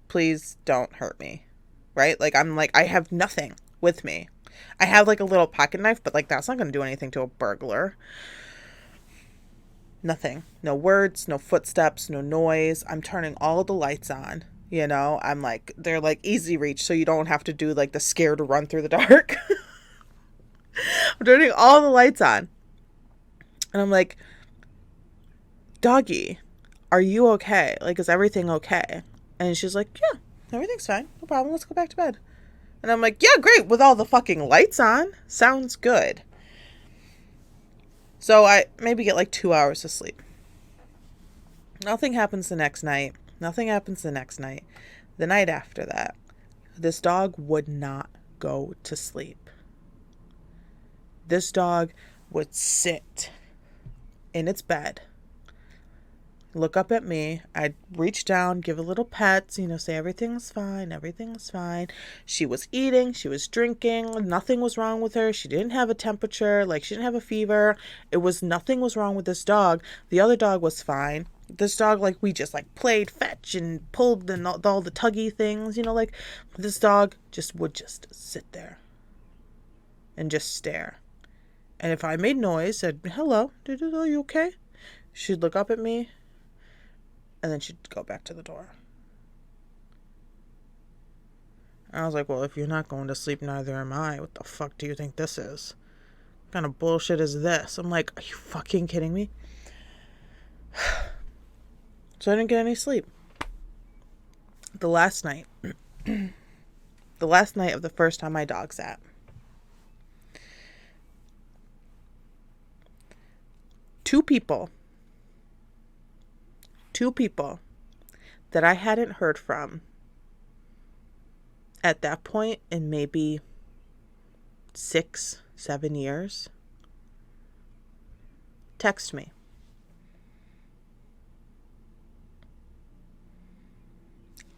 S2: Please don't hurt me. Right? Like, I'm like, I have nothing with me. I have, like, a little pocket knife, but, like, that's not going to do anything to a burglar. Nothing. No words, no footsteps, no noise. I'm turning all the lights on. I'm like, they're like easy reach, so you don't have to do like the scare to run through the dark. I'm turning all the lights on. And I'm like, doggy, are you okay? Like, is everything okay? And she's like, yeah, everything's fine. No problem. Let's go back to bed. And I'm like, yeah, great. With all the fucking lights on. Sounds good. So I maybe get like 2 hours of sleep. Nothing happens the next night. Nothing happens the next night. The night after that, this dog would not go to sleep. This dog would sit in its bed, look up at me. I'd reach down, give a little pets, say everything's fine, everything's fine. She was eating, she was drinking, nothing was wrong with her. She didn't have a temperature, like she didn't have a fever. Nothing was wrong with this dog. The other dog was fine. This dog, like, we just, like, played fetch and pulled and all the tuggy things, like, this dog would just sit there and just stare. And if I made noise, said, hello, are you okay? She'd look up at me, and then she'd go back to the door. And I was like, well, if you're not going to sleep, neither am I. What the fuck do you think this is? What kind of bullshit is this? I'm like, are you fucking kidding me? So I didn't get any sleep. The last night of the first time my dog sat. Two people that I hadn't heard from at that point in maybe 6-7 years text me.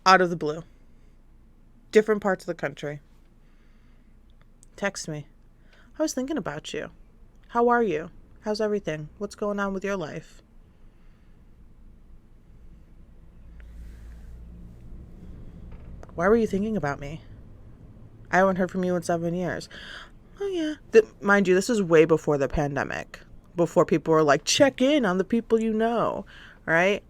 S2: Out of the blue. Different parts of the country. Text me. I was thinking about you. How are you? How's everything? What's going on with your life? Why were you thinking about me? I haven't heard from you in 7 years. Oh, yeah. Mind you, this is way before the pandemic. Before people were like, check in on the people you know. Right?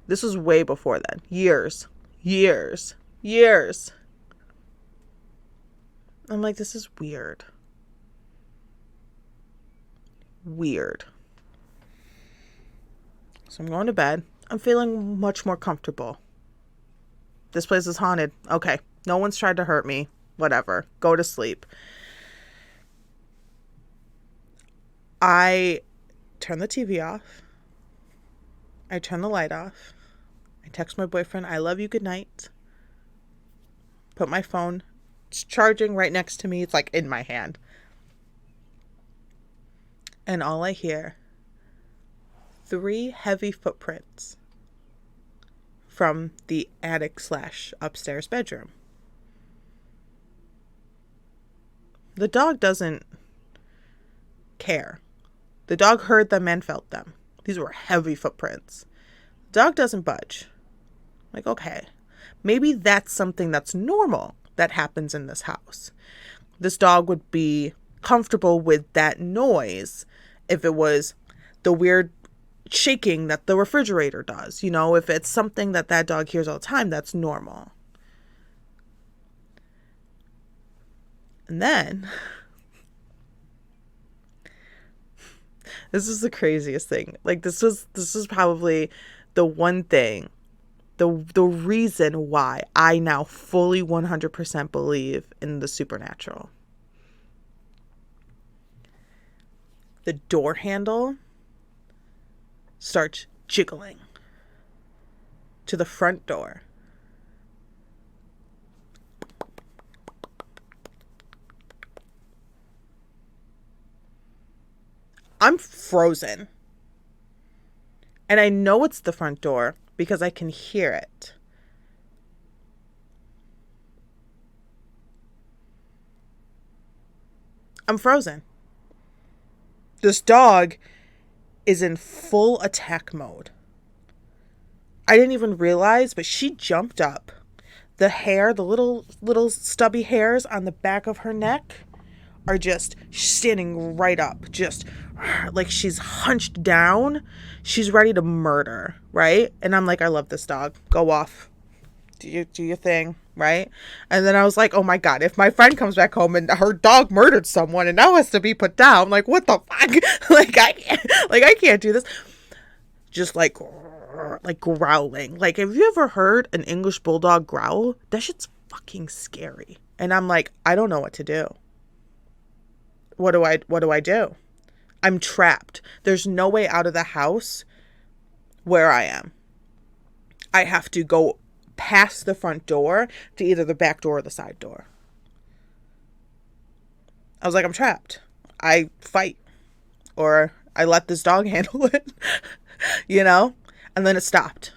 S2: This was way before then. Years. Years. Years. I'm like, this is weird. Weird. So I'm going to bed. I'm feeling much more comfortable. This place is haunted. Okay. No one's tried to hurt me. Whatever. Go to sleep. I turn the TV off. I turn the light off. I text my boyfriend, I love you, good night. Put my phone. It's charging right next to me. It's like in my hand. And all I hear, 3 heavy footprints from the attic / upstairs bedroom. The dog doesn't care. The dog heard them and felt them. These were heavy footprints. The dog doesn't budge. Like, okay, maybe that's something that's normal that happens in this house. This dog would be comfortable with that noise if it was the weird shaking that the refrigerator does. You know, if it's something that dog hears all the time, that's normal. And then, this is the craziest thing. Like, this is probably the one thing, the reason why I now fully 100% believe in the supernatural. The door handle starts jiggling to the front door. I'm frozen. And I know it's the front door because I can hear it. I'm frozen. This dog is in full attack mode. I didn't even realize, but she jumped up. The hair, the little stubby hairs on the back of her neck are just standing right up, just like she's hunched down. She's ready to murder, right? And I'm like, I love this dog. Go off. Do your thing, right? And then I was like, oh my God, if my friend comes back home and her dog murdered someone and now has to be put down, like, what the fuck? I can't do this. Just like growling. Like, have you ever heard an English bulldog growl? That shit's fucking scary. And I'm like, I don't know what to do. What do I do? I'm trapped. There's no way out of the house where I am. I have to go past the front door to either the back door or the side door. I was like, I'm trapped. I fight. Or I let this dog handle it. You know? And then it stopped.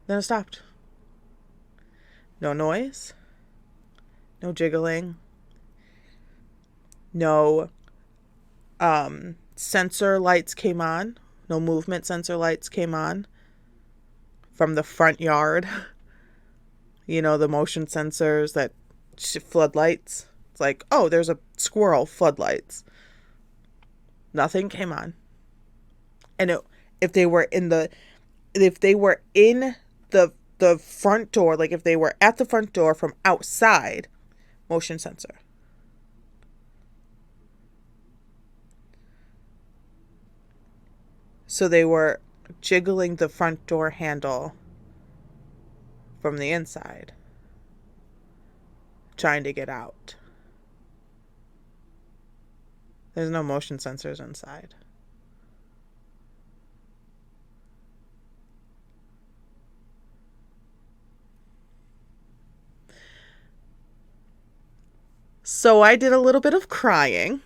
S2: Then it stopped. No noise. No jiggling. No sensor lights came on. No movement sensor lights came on from the front yard. You know, the motion sensors that floodlights. It's like, oh, there's a squirrel, floodlights. Nothing came on. And if they were in the front door, like if they were at the front door from outside, motion sensor. So they were jiggling the front door handle from the inside, trying to get out. There's no motion sensors inside. So I did a little bit of crying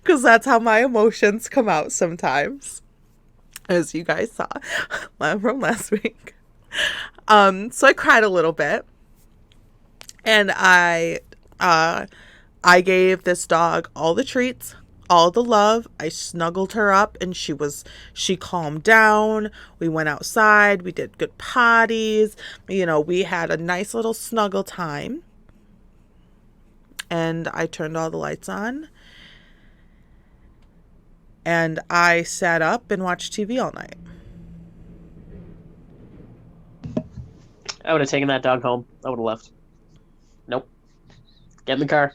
S2: because that's how my emotions come out sometimes, as you guys saw from last week. So I cried a little bit, and I gave this dog all the treats, all the love. I snuggled her up and she calmed down. We went outside. We did good potties. You know, we had a nice little snuggle time. And I turned all the lights on. And I sat up and watched TV all night.
S1: I would have taken that dog home. I would have left. Nope. Get in the car.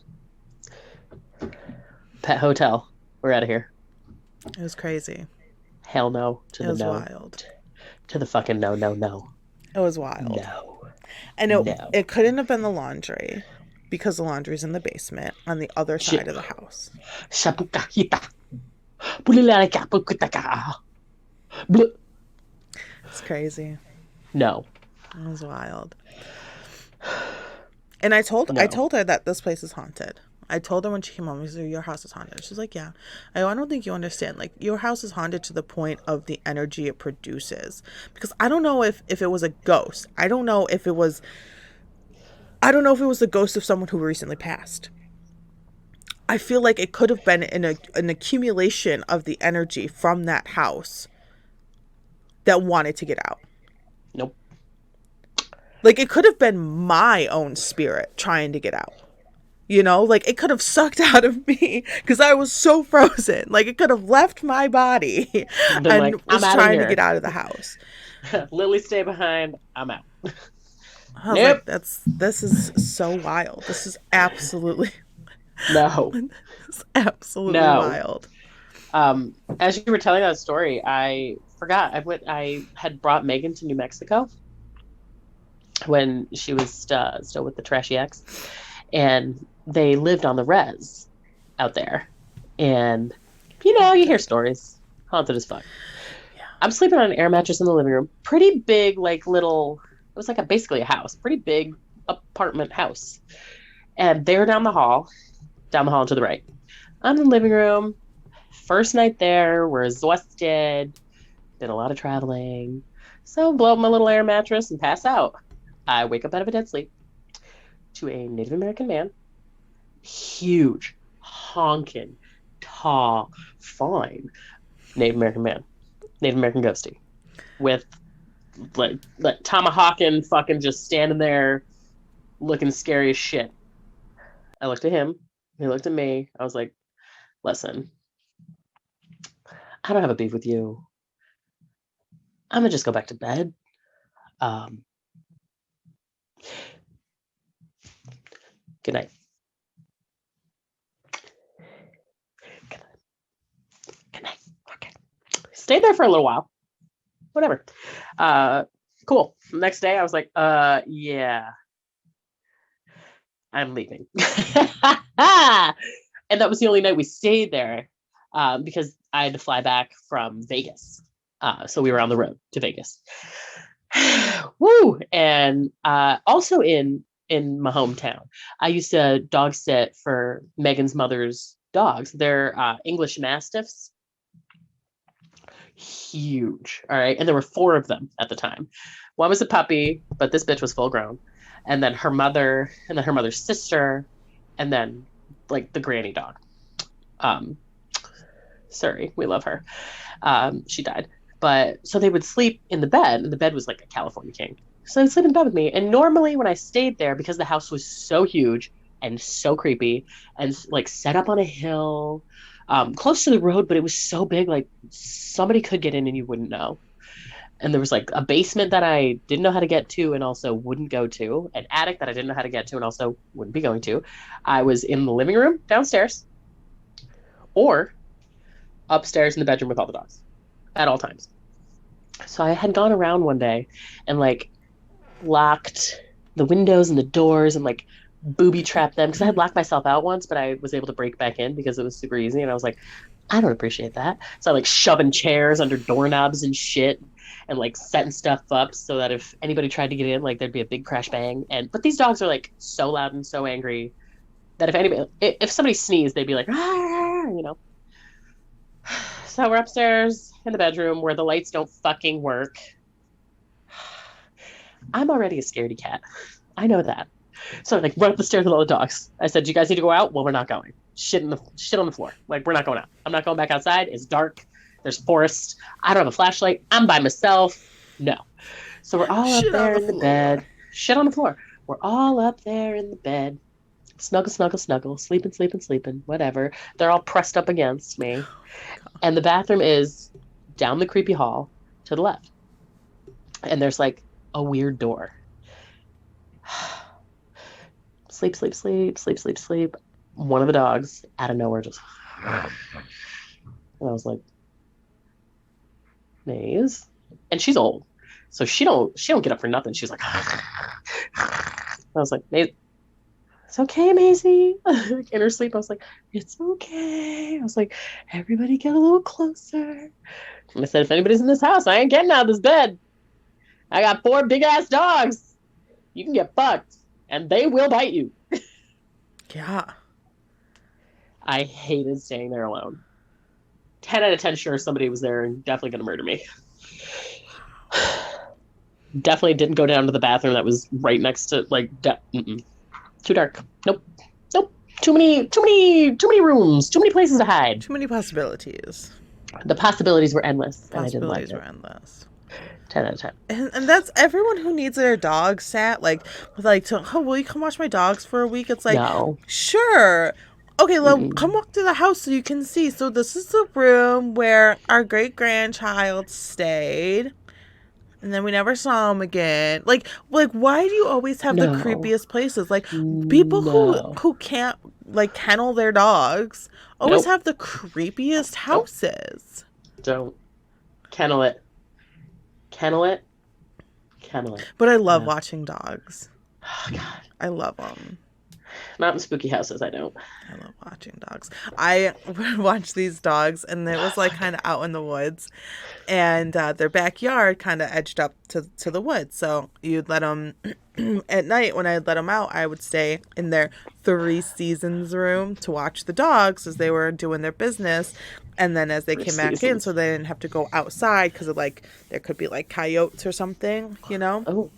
S1: Pet hotel. We're out of here.
S2: It was crazy.
S1: Hell no to
S2: It
S1: the
S2: was
S1: no.
S2: wild.
S1: To the fucking no, no, no.
S2: It was wild.
S1: No.
S2: And
S1: No.
S2: it couldn't have been the laundry because the laundry's in the basement on the other side of the house. It's crazy.
S1: No.
S2: It was wild. And I told her that this place is haunted. I told her when she came home, I said, your house is haunted. She's like, yeah. I don't think you understand. Like, your house is haunted to the point of the energy it produces. Because I don't know if it was a ghost. I don't know if it was the ghost of someone who recently passed. I feel like it could have been an accumulation of the energy from that house that wanted to get out.
S1: Nope.
S2: Like, it could have been my own spirit trying to get out. You know, like, it could have sucked out of me because I was so frozen. Like, it could have left my body and
S1: like,
S2: was trying to get out of the house.
S1: Lily, stay behind. I'm out.
S2: I was like, this is so wild. This is absolutely
S1: no.
S2: It's absolutely wild.
S1: As you were telling that story, I forgot. I had brought Megan to New Mexico when she was still with the trashy ex, and they lived on the res out there. And you know, you hear stories, haunted as fuck. Yeah. I'm sleeping on an air mattress in the living room. Pretty big, like little. It was like basically a house, pretty big apartment house. And they're down the hall and to the right. I'm in the living room. First night there, we're exhausted. Did a lot of traveling. So blow up my little air mattress and pass out. I wake up out of a dead sleep to a Native American man. Huge, honking, tall, fine Native American man. Native American ghosty. With like tomahawking, fucking just standing there looking scary as shit. I looked at him. He looked at me. I was like, listen, I don't have a beef with you. I'm going to just go back to bed. Good night. Good night. Okay. Stayed there for a little while. Whatever. Cool. Next day, I was like, yeah. I'm leaving. And that was the only night we stayed there because I had to fly back from Vegas. So we were on the road to Vegas. Woo! And also in my hometown, I used to dog sit for Megan's mother's dogs. They're English Mastiffs. Huge. All right. And there were 4 of them at the time. One was a puppy, but this bitch was full grown. And then her mother, and then her mother's sister, and then like the granny dog. Sorry, we love her. She died. But so they would sleep in the bed, and the bed was like a California king. So they would sleep in bed with me. And normally when I stayed there, because the house was so huge and so creepy and like set up on a hill, close to the road, but it was so big, like somebody could get in and you wouldn't know. And there was like a basement that I didn't know how to get to and also wouldn't go to, an attic that I didn't know how to get to and also wouldn't be going to. I was in the living room downstairs or upstairs in the bedroom with all the dogs at all times. So I had gone around one day and like locked the windows and the doors and like booby trapped them because I had locked myself out once, but I was able to break back in because it was super easy. And I was like, I don't appreciate that. So I like shoving chairs under doorknobs and shit and like setting stuff up so that if anybody tried to get in, like there'd be a big crash bang. But these dogs are like so loud and so angry that if somebody sneezed, they'd be like, ah, you know. So we're upstairs in the bedroom where the lights don't fucking work. I'm already a scaredy cat. I know that. So I like run up the stairs with all the dogs. I said, "Do you guys need to go out?" "Well, we're not going. Shit on the floor. Like we're not going out. I'm not going back outside. It's dark. There's forest. I don't have a flashlight. I'm by myself. No." So we're all up
S2: Shit on
S1: there
S2: the
S1: in the
S2: floor.
S1: bed. Shit on the floor. We're all up there in the bed. Snuggle, snuggle, snuggle. Sleeping, sleeping, sleeping. Whatever. They're all pressed up against me. And the bathroom is down the creepy hall to the left. And there's like a weird door. Sleep, sleep, sleep, sleep, sleep, sleep. One of the dogs out of nowhere just. And I was like, Maze, and she's old, so she don't get up for nothing. She's like, I was like, Maze, it's okay, Maisie. Like in her sleep, I was like, it's okay. I was like, everybody get a little closer. And I said, if anybody's in this house, I ain't getting out of this bed. I got 4 big ass dogs. You can get fucked, and they will bite you.
S2: Yeah.
S1: I hated staying there alone. 10 out of 10 sure somebody was there and definitely gonna murder me. Definitely didn't go down to the bathroom that was right next to like too dark. Nope. Too many rooms, too many places to hide.
S2: Too many possibilities.
S1: The possibilities were endless, and I didn't like
S2: Possibilities
S1: it.
S2: were endless.
S1: 10 out of 10.
S2: And that's everyone who needs their dog sat like with like to, oh, will you come watch my dogs for a week? It's like,
S1: No.
S2: sure. Okay, well, come walk through the house so you can see. So this is the room where our great grandchild stayed, and then we never saw him again. Like why do you always have the
S1: No.
S2: creepiest places? Like people
S1: No.
S2: who can't like kennel their dogs always
S1: Nope.
S2: have the creepiest houses.
S1: Don't. Kennel it. Kennel it. Kennel it.
S2: But I love
S1: Yeah.
S2: watching dogs.
S1: Oh, God.
S2: I love them.
S1: Not in spooky houses, I don't.
S2: I love watching dogs. I would watch these dogs, and it was like kind of out in the woods, and their backyard kind of edged up to the woods. So you'd let them at night. When I'd let them out, I would stay in their 3 seasons room to watch the dogs as they were doing their business, and then as they came back in, so they didn't have to go outside because of like there could be like coyotes or something, you know.
S1: Oh.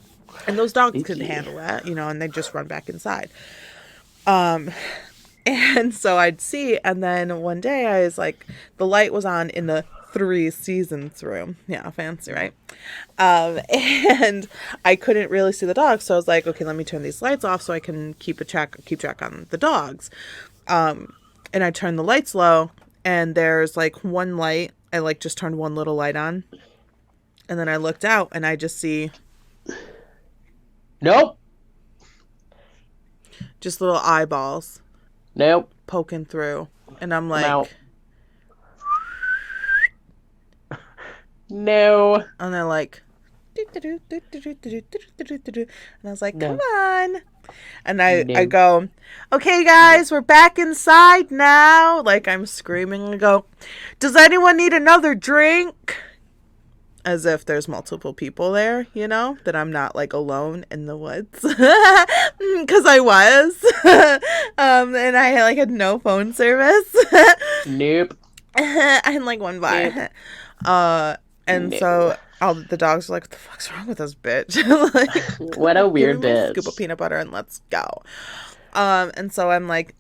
S2: And those dogs
S1: Spooky.
S2: could handle that, you know, and they'd just run back inside. And so I'd see, and then one day I was like, the light was on in the 3 seasons room. Yeah, fancy, right? And I couldn't really see the dogs, so I was like, okay, let me turn these lights off so I can keep track on the dogs. And I turned the lights low, and there's like one light. I like just turned one little light on, and then I looked out, and I just see
S1: Nope.
S2: just little eyeballs
S1: Nope.
S2: poking through, and I'm
S1: out.
S2: like,
S1: No.
S2: and they're like, and I was like,
S1: No.
S2: come on. And I
S1: No.
S2: go, okay, guys, we're back inside now. Like I'm screaming. I go, does anyone need another drink? As if there's multiple people there, you know, that I'm not like alone in the woods. Because I was. And I like had no phone service.
S1: Nope.
S2: And like one bar. And
S1: No.
S2: so all the dogs are like, what the fuck's wrong with this bitch? Like,
S1: What a weird
S2: give me my
S1: bitch.
S2: scoop of peanut butter and let's go. And so I'm like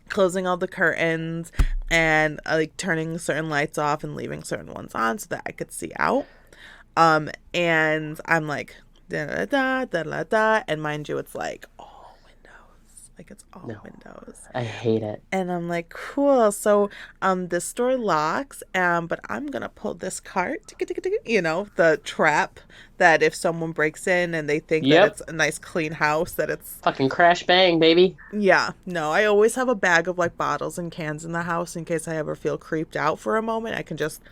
S2: closing all the curtains and like turning certain lights off and leaving certain ones on so that I could see out. And I'm like da da da da da da, and mind you, it's like all windows, like it's all windows.
S1: I hate it.
S2: And I'm like, cool. So this door locks, but I'm gonna pull this cart, you know, the trap that if someone breaks in and they think that it's a nice clean house, that it's
S1: fucking crash bang, baby.
S2: Yeah, no, I always have a bag of like bottles and cans in the house in case I ever feel creeped out for a moment. I can just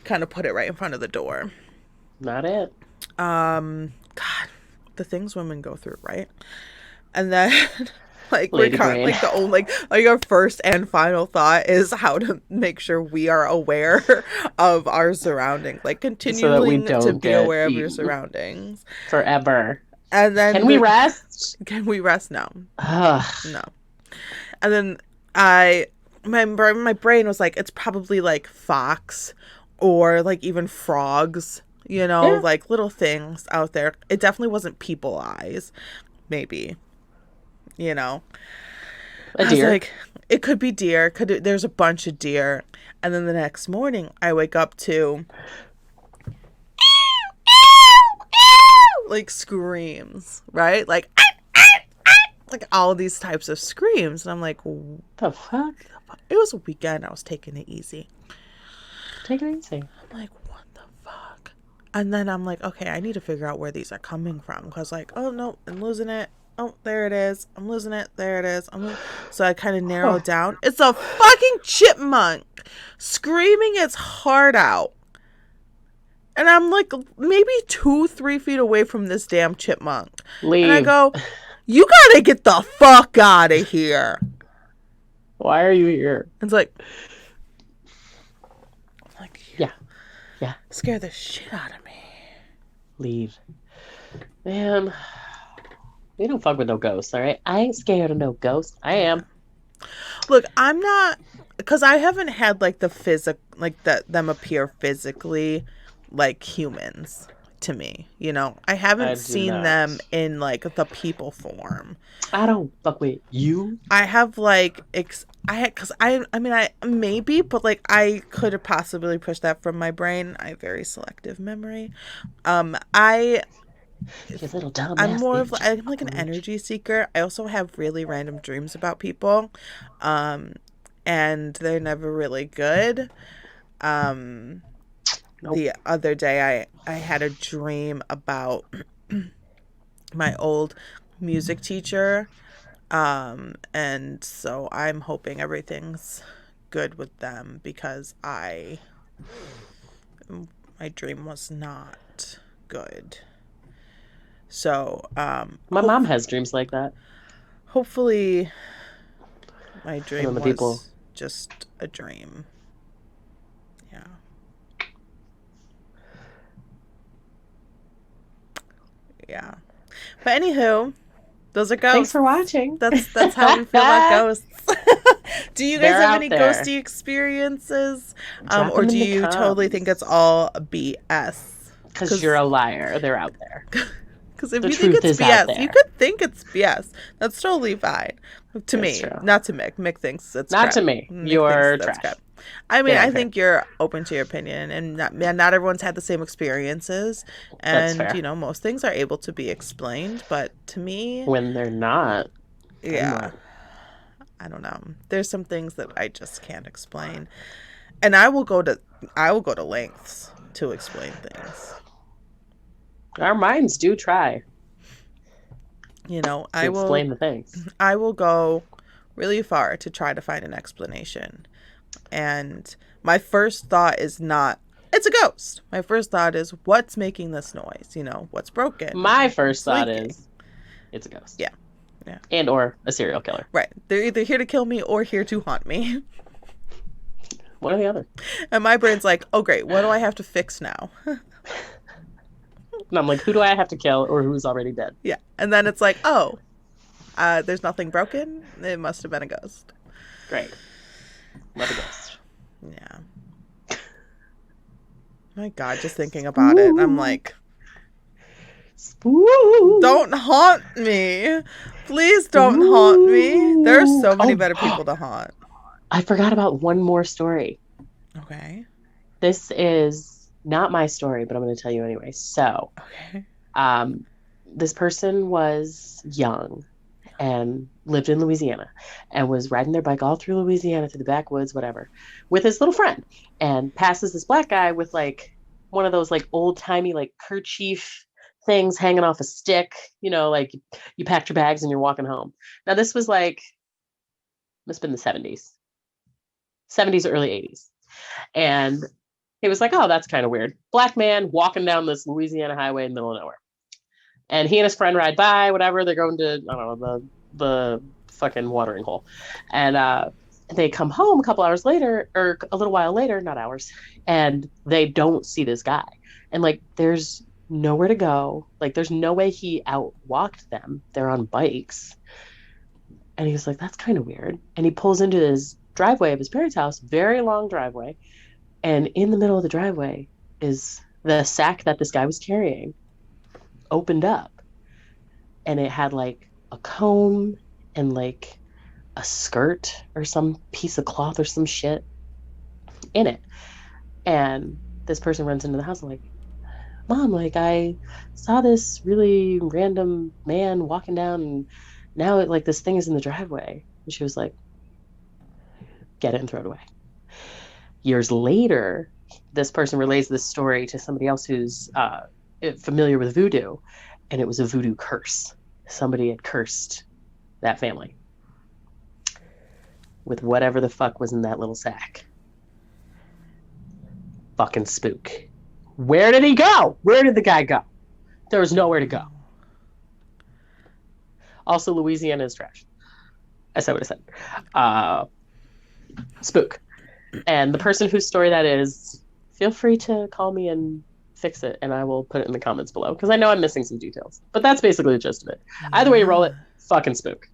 S2: kind of put it right in front of the door.
S1: Not it.
S2: God, the things women go through, right? And then like
S1: Lady
S2: we're
S1: brain.
S2: like the only like our first and final thought is how to make sure we are aware of our surroundings, like continuing to be aware of your surroundings
S1: forever.
S2: And then
S1: Can we rest?
S2: Can we rest? No.
S1: Ugh.
S2: No. And then my brain was like, it's probably like fox or like even frogs, you know, like little things out there. It definitely wasn't people eyes. maybe, you know.
S1: A
S2: I was
S1: deer.
S2: like, it could be deer. There's a bunch of deer. And then the next morning, I wake up to like screams, right? Like all these types of screams. And I'm like,
S1: The fuck?
S2: it was a weekend. I was taking it easy.
S1: Take it easy.
S2: I'm like, what the fuck? And then I'm like, okay, I need to figure out where these are coming from. Because, like, oh no, I'm losing it. Oh, there it is. I'm losing it. There it is. So I kind of narrowed down. It's a fucking chipmunk screaming its heart out. And I'm like maybe 2-3 feet away from this damn chipmunk.
S1: Leave.
S2: And I go, you gotta get the fuck out of here.
S1: Why are you here?
S2: It's like,
S1: Yeah.
S2: Scare the shit out of me.
S1: Leave. Man, we don't fuck with no ghosts, all right? I ain't scared of no ghosts. I am.
S2: Look, I'm not, because I haven't had like the them appear physically like humans to me. You know, I haven't seen them in like the people form.
S1: I don't fuck with you.
S2: I have like because I mean I maybe, but like I could have possibly pushed that from my brain. I have very selective memory. I
S1: You little dumb.
S2: I'm like an energy seeker. I also have really random dreams about people, and they're never really good.
S1: Nope.
S2: The other day I had a dream about my old music teacher, and so I'm hoping everything's good with them because my dream was not good. So
S1: my mom has dreams like that.
S2: Hopefully my dream was just a dream. Yeah. But anywho, those are ghosts.
S1: Thanks for watching.
S2: That's how we feel about ghosts. Do you guys have any ghosty experiences? Or do you totally think it's all BS?
S1: Because you're a liar. They're out there.
S2: Because if you think it's BS, you could think it's BS. That's totally fine. To me, not to Mick. Mick thinks it's
S1: not crap. To me. You're trash. Crap.
S2: I mean, I think you're open to your opinion, and not everyone's had the same experiences, and you know, most things are able to be explained. But to me,
S1: when they're not,
S2: I don't know. There's some things that I just can't explain, and I will go to lengths to explain things.
S1: Our minds do try.
S2: You know,
S1: I will explain the things.
S2: I will go really far to try to find an explanation. And my first thought is not, it's a ghost. My first thought is, what's making this noise? You know, what's broken?
S1: My first thought is, it's a ghost.
S2: Yeah.
S1: And or a serial killer.
S2: Right. They're either here to kill me or here to haunt me.
S1: One or the other.
S2: And my brain's like, oh great, what do I have to fix now?
S1: And I'm like, who do I have to kill or who's already dead?
S2: Yeah. And then it's like, oh, there's nothing broken. It must have been a ghost.
S1: Great. Love a ghost.
S2: Yeah. My God, just thinking about it, I'm like, don't haunt me. Please don't haunt me. There are so many better people to haunt.
S1: I forgot about one more story.
S2: Okay.
S1: This is not my story, but I'm going to tell you anyway. So, this person was young and lived in Louisiana and was riding their bike all through Louisiana, through the backwoods, whatever, with his little friend, and passes this black guy with like one of those like old timey like kerchief things hanging off a stick, you know, like you packed your bags and you're walking home. Now this was like, must have been the 70s, early 80s. And he was like, oh, that's kind of weird. Black man walking down this Louisiana highway in the middle of nowhere. And he and his friend ride by, whatever. They're going to, I don't know, the fucking watering hole. And they come home a couple hours later, or a little while later, not hours, and they don't see this guy. And like, there's nowhere to go. Like, there's no way he outwalked them. They're on bikes. And he was like, that's kind of weird. And he pulls into his driveway of his parents' house, very long driveway. And in the middle of the driveway is the sack that this guy was carrying opened up. and it had like a comb and like a skirt or some piece of cloth or some shit in it. And this person runs into the house and like, Mom, like I saw this really random man walking down and now it like this thing is in the driveway. And she was like, get it and throw it away. Years later, this person relays this story to somebody else who's familiar with voodoo, and it was a voodoo curse. Somebody had cursed that family with whatever the fuck was in that little sack. Fucking spook. Where did he go? Where did the guy go? There was nowhere to go. Also, Louisiana is trash. I said what I said. Spook. And the person whose story that is, feel free to call me and fix it, and I will put it in the comments below, because I know I'm missing some details. But that's basically the gist of it. Either way you roll it, fucking spook.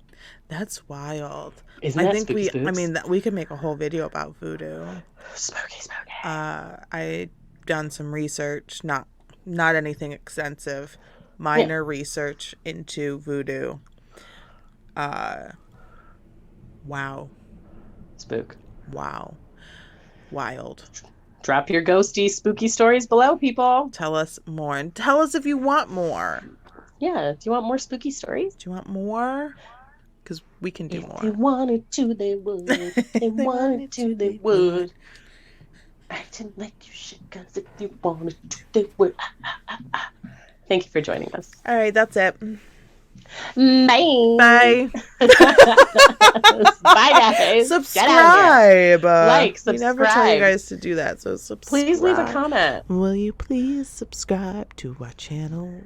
S2: That's wild.
S1: Isn't
S2: I
S1: that
S2: think
S1: spooky
S2: we,
S1: spooks?
S2: I mean, we could make a whole video about voodoo.
S1: Spooky, spooky.
S2: I done some research, not anything extensive, minor research into voodoo. Wow.
S1: Spook.
S2: Wow. Wild.
S1: Drop your ghosty, spooky stories below, people.
S2: Tell us more, and tell us if you want more.
S1: Yeah, do you want more spooky stories?
S2: Do you want more? Because we can do more.
S1: If they wanted to, they would. If they wanted to, they would. Acting like you should, because if you wanted to, they would. Thank you for joining us.
S2: All right, that's it.
S1: Bye.
S2: Bye.
S1: Bye, guys.
S2: Subscribe.
S1: Like, subscribe.
S2: We never tell you guys to do that, so subscribe.
S1: Please leave a comment.
S2: Will you please subscribe to our channel?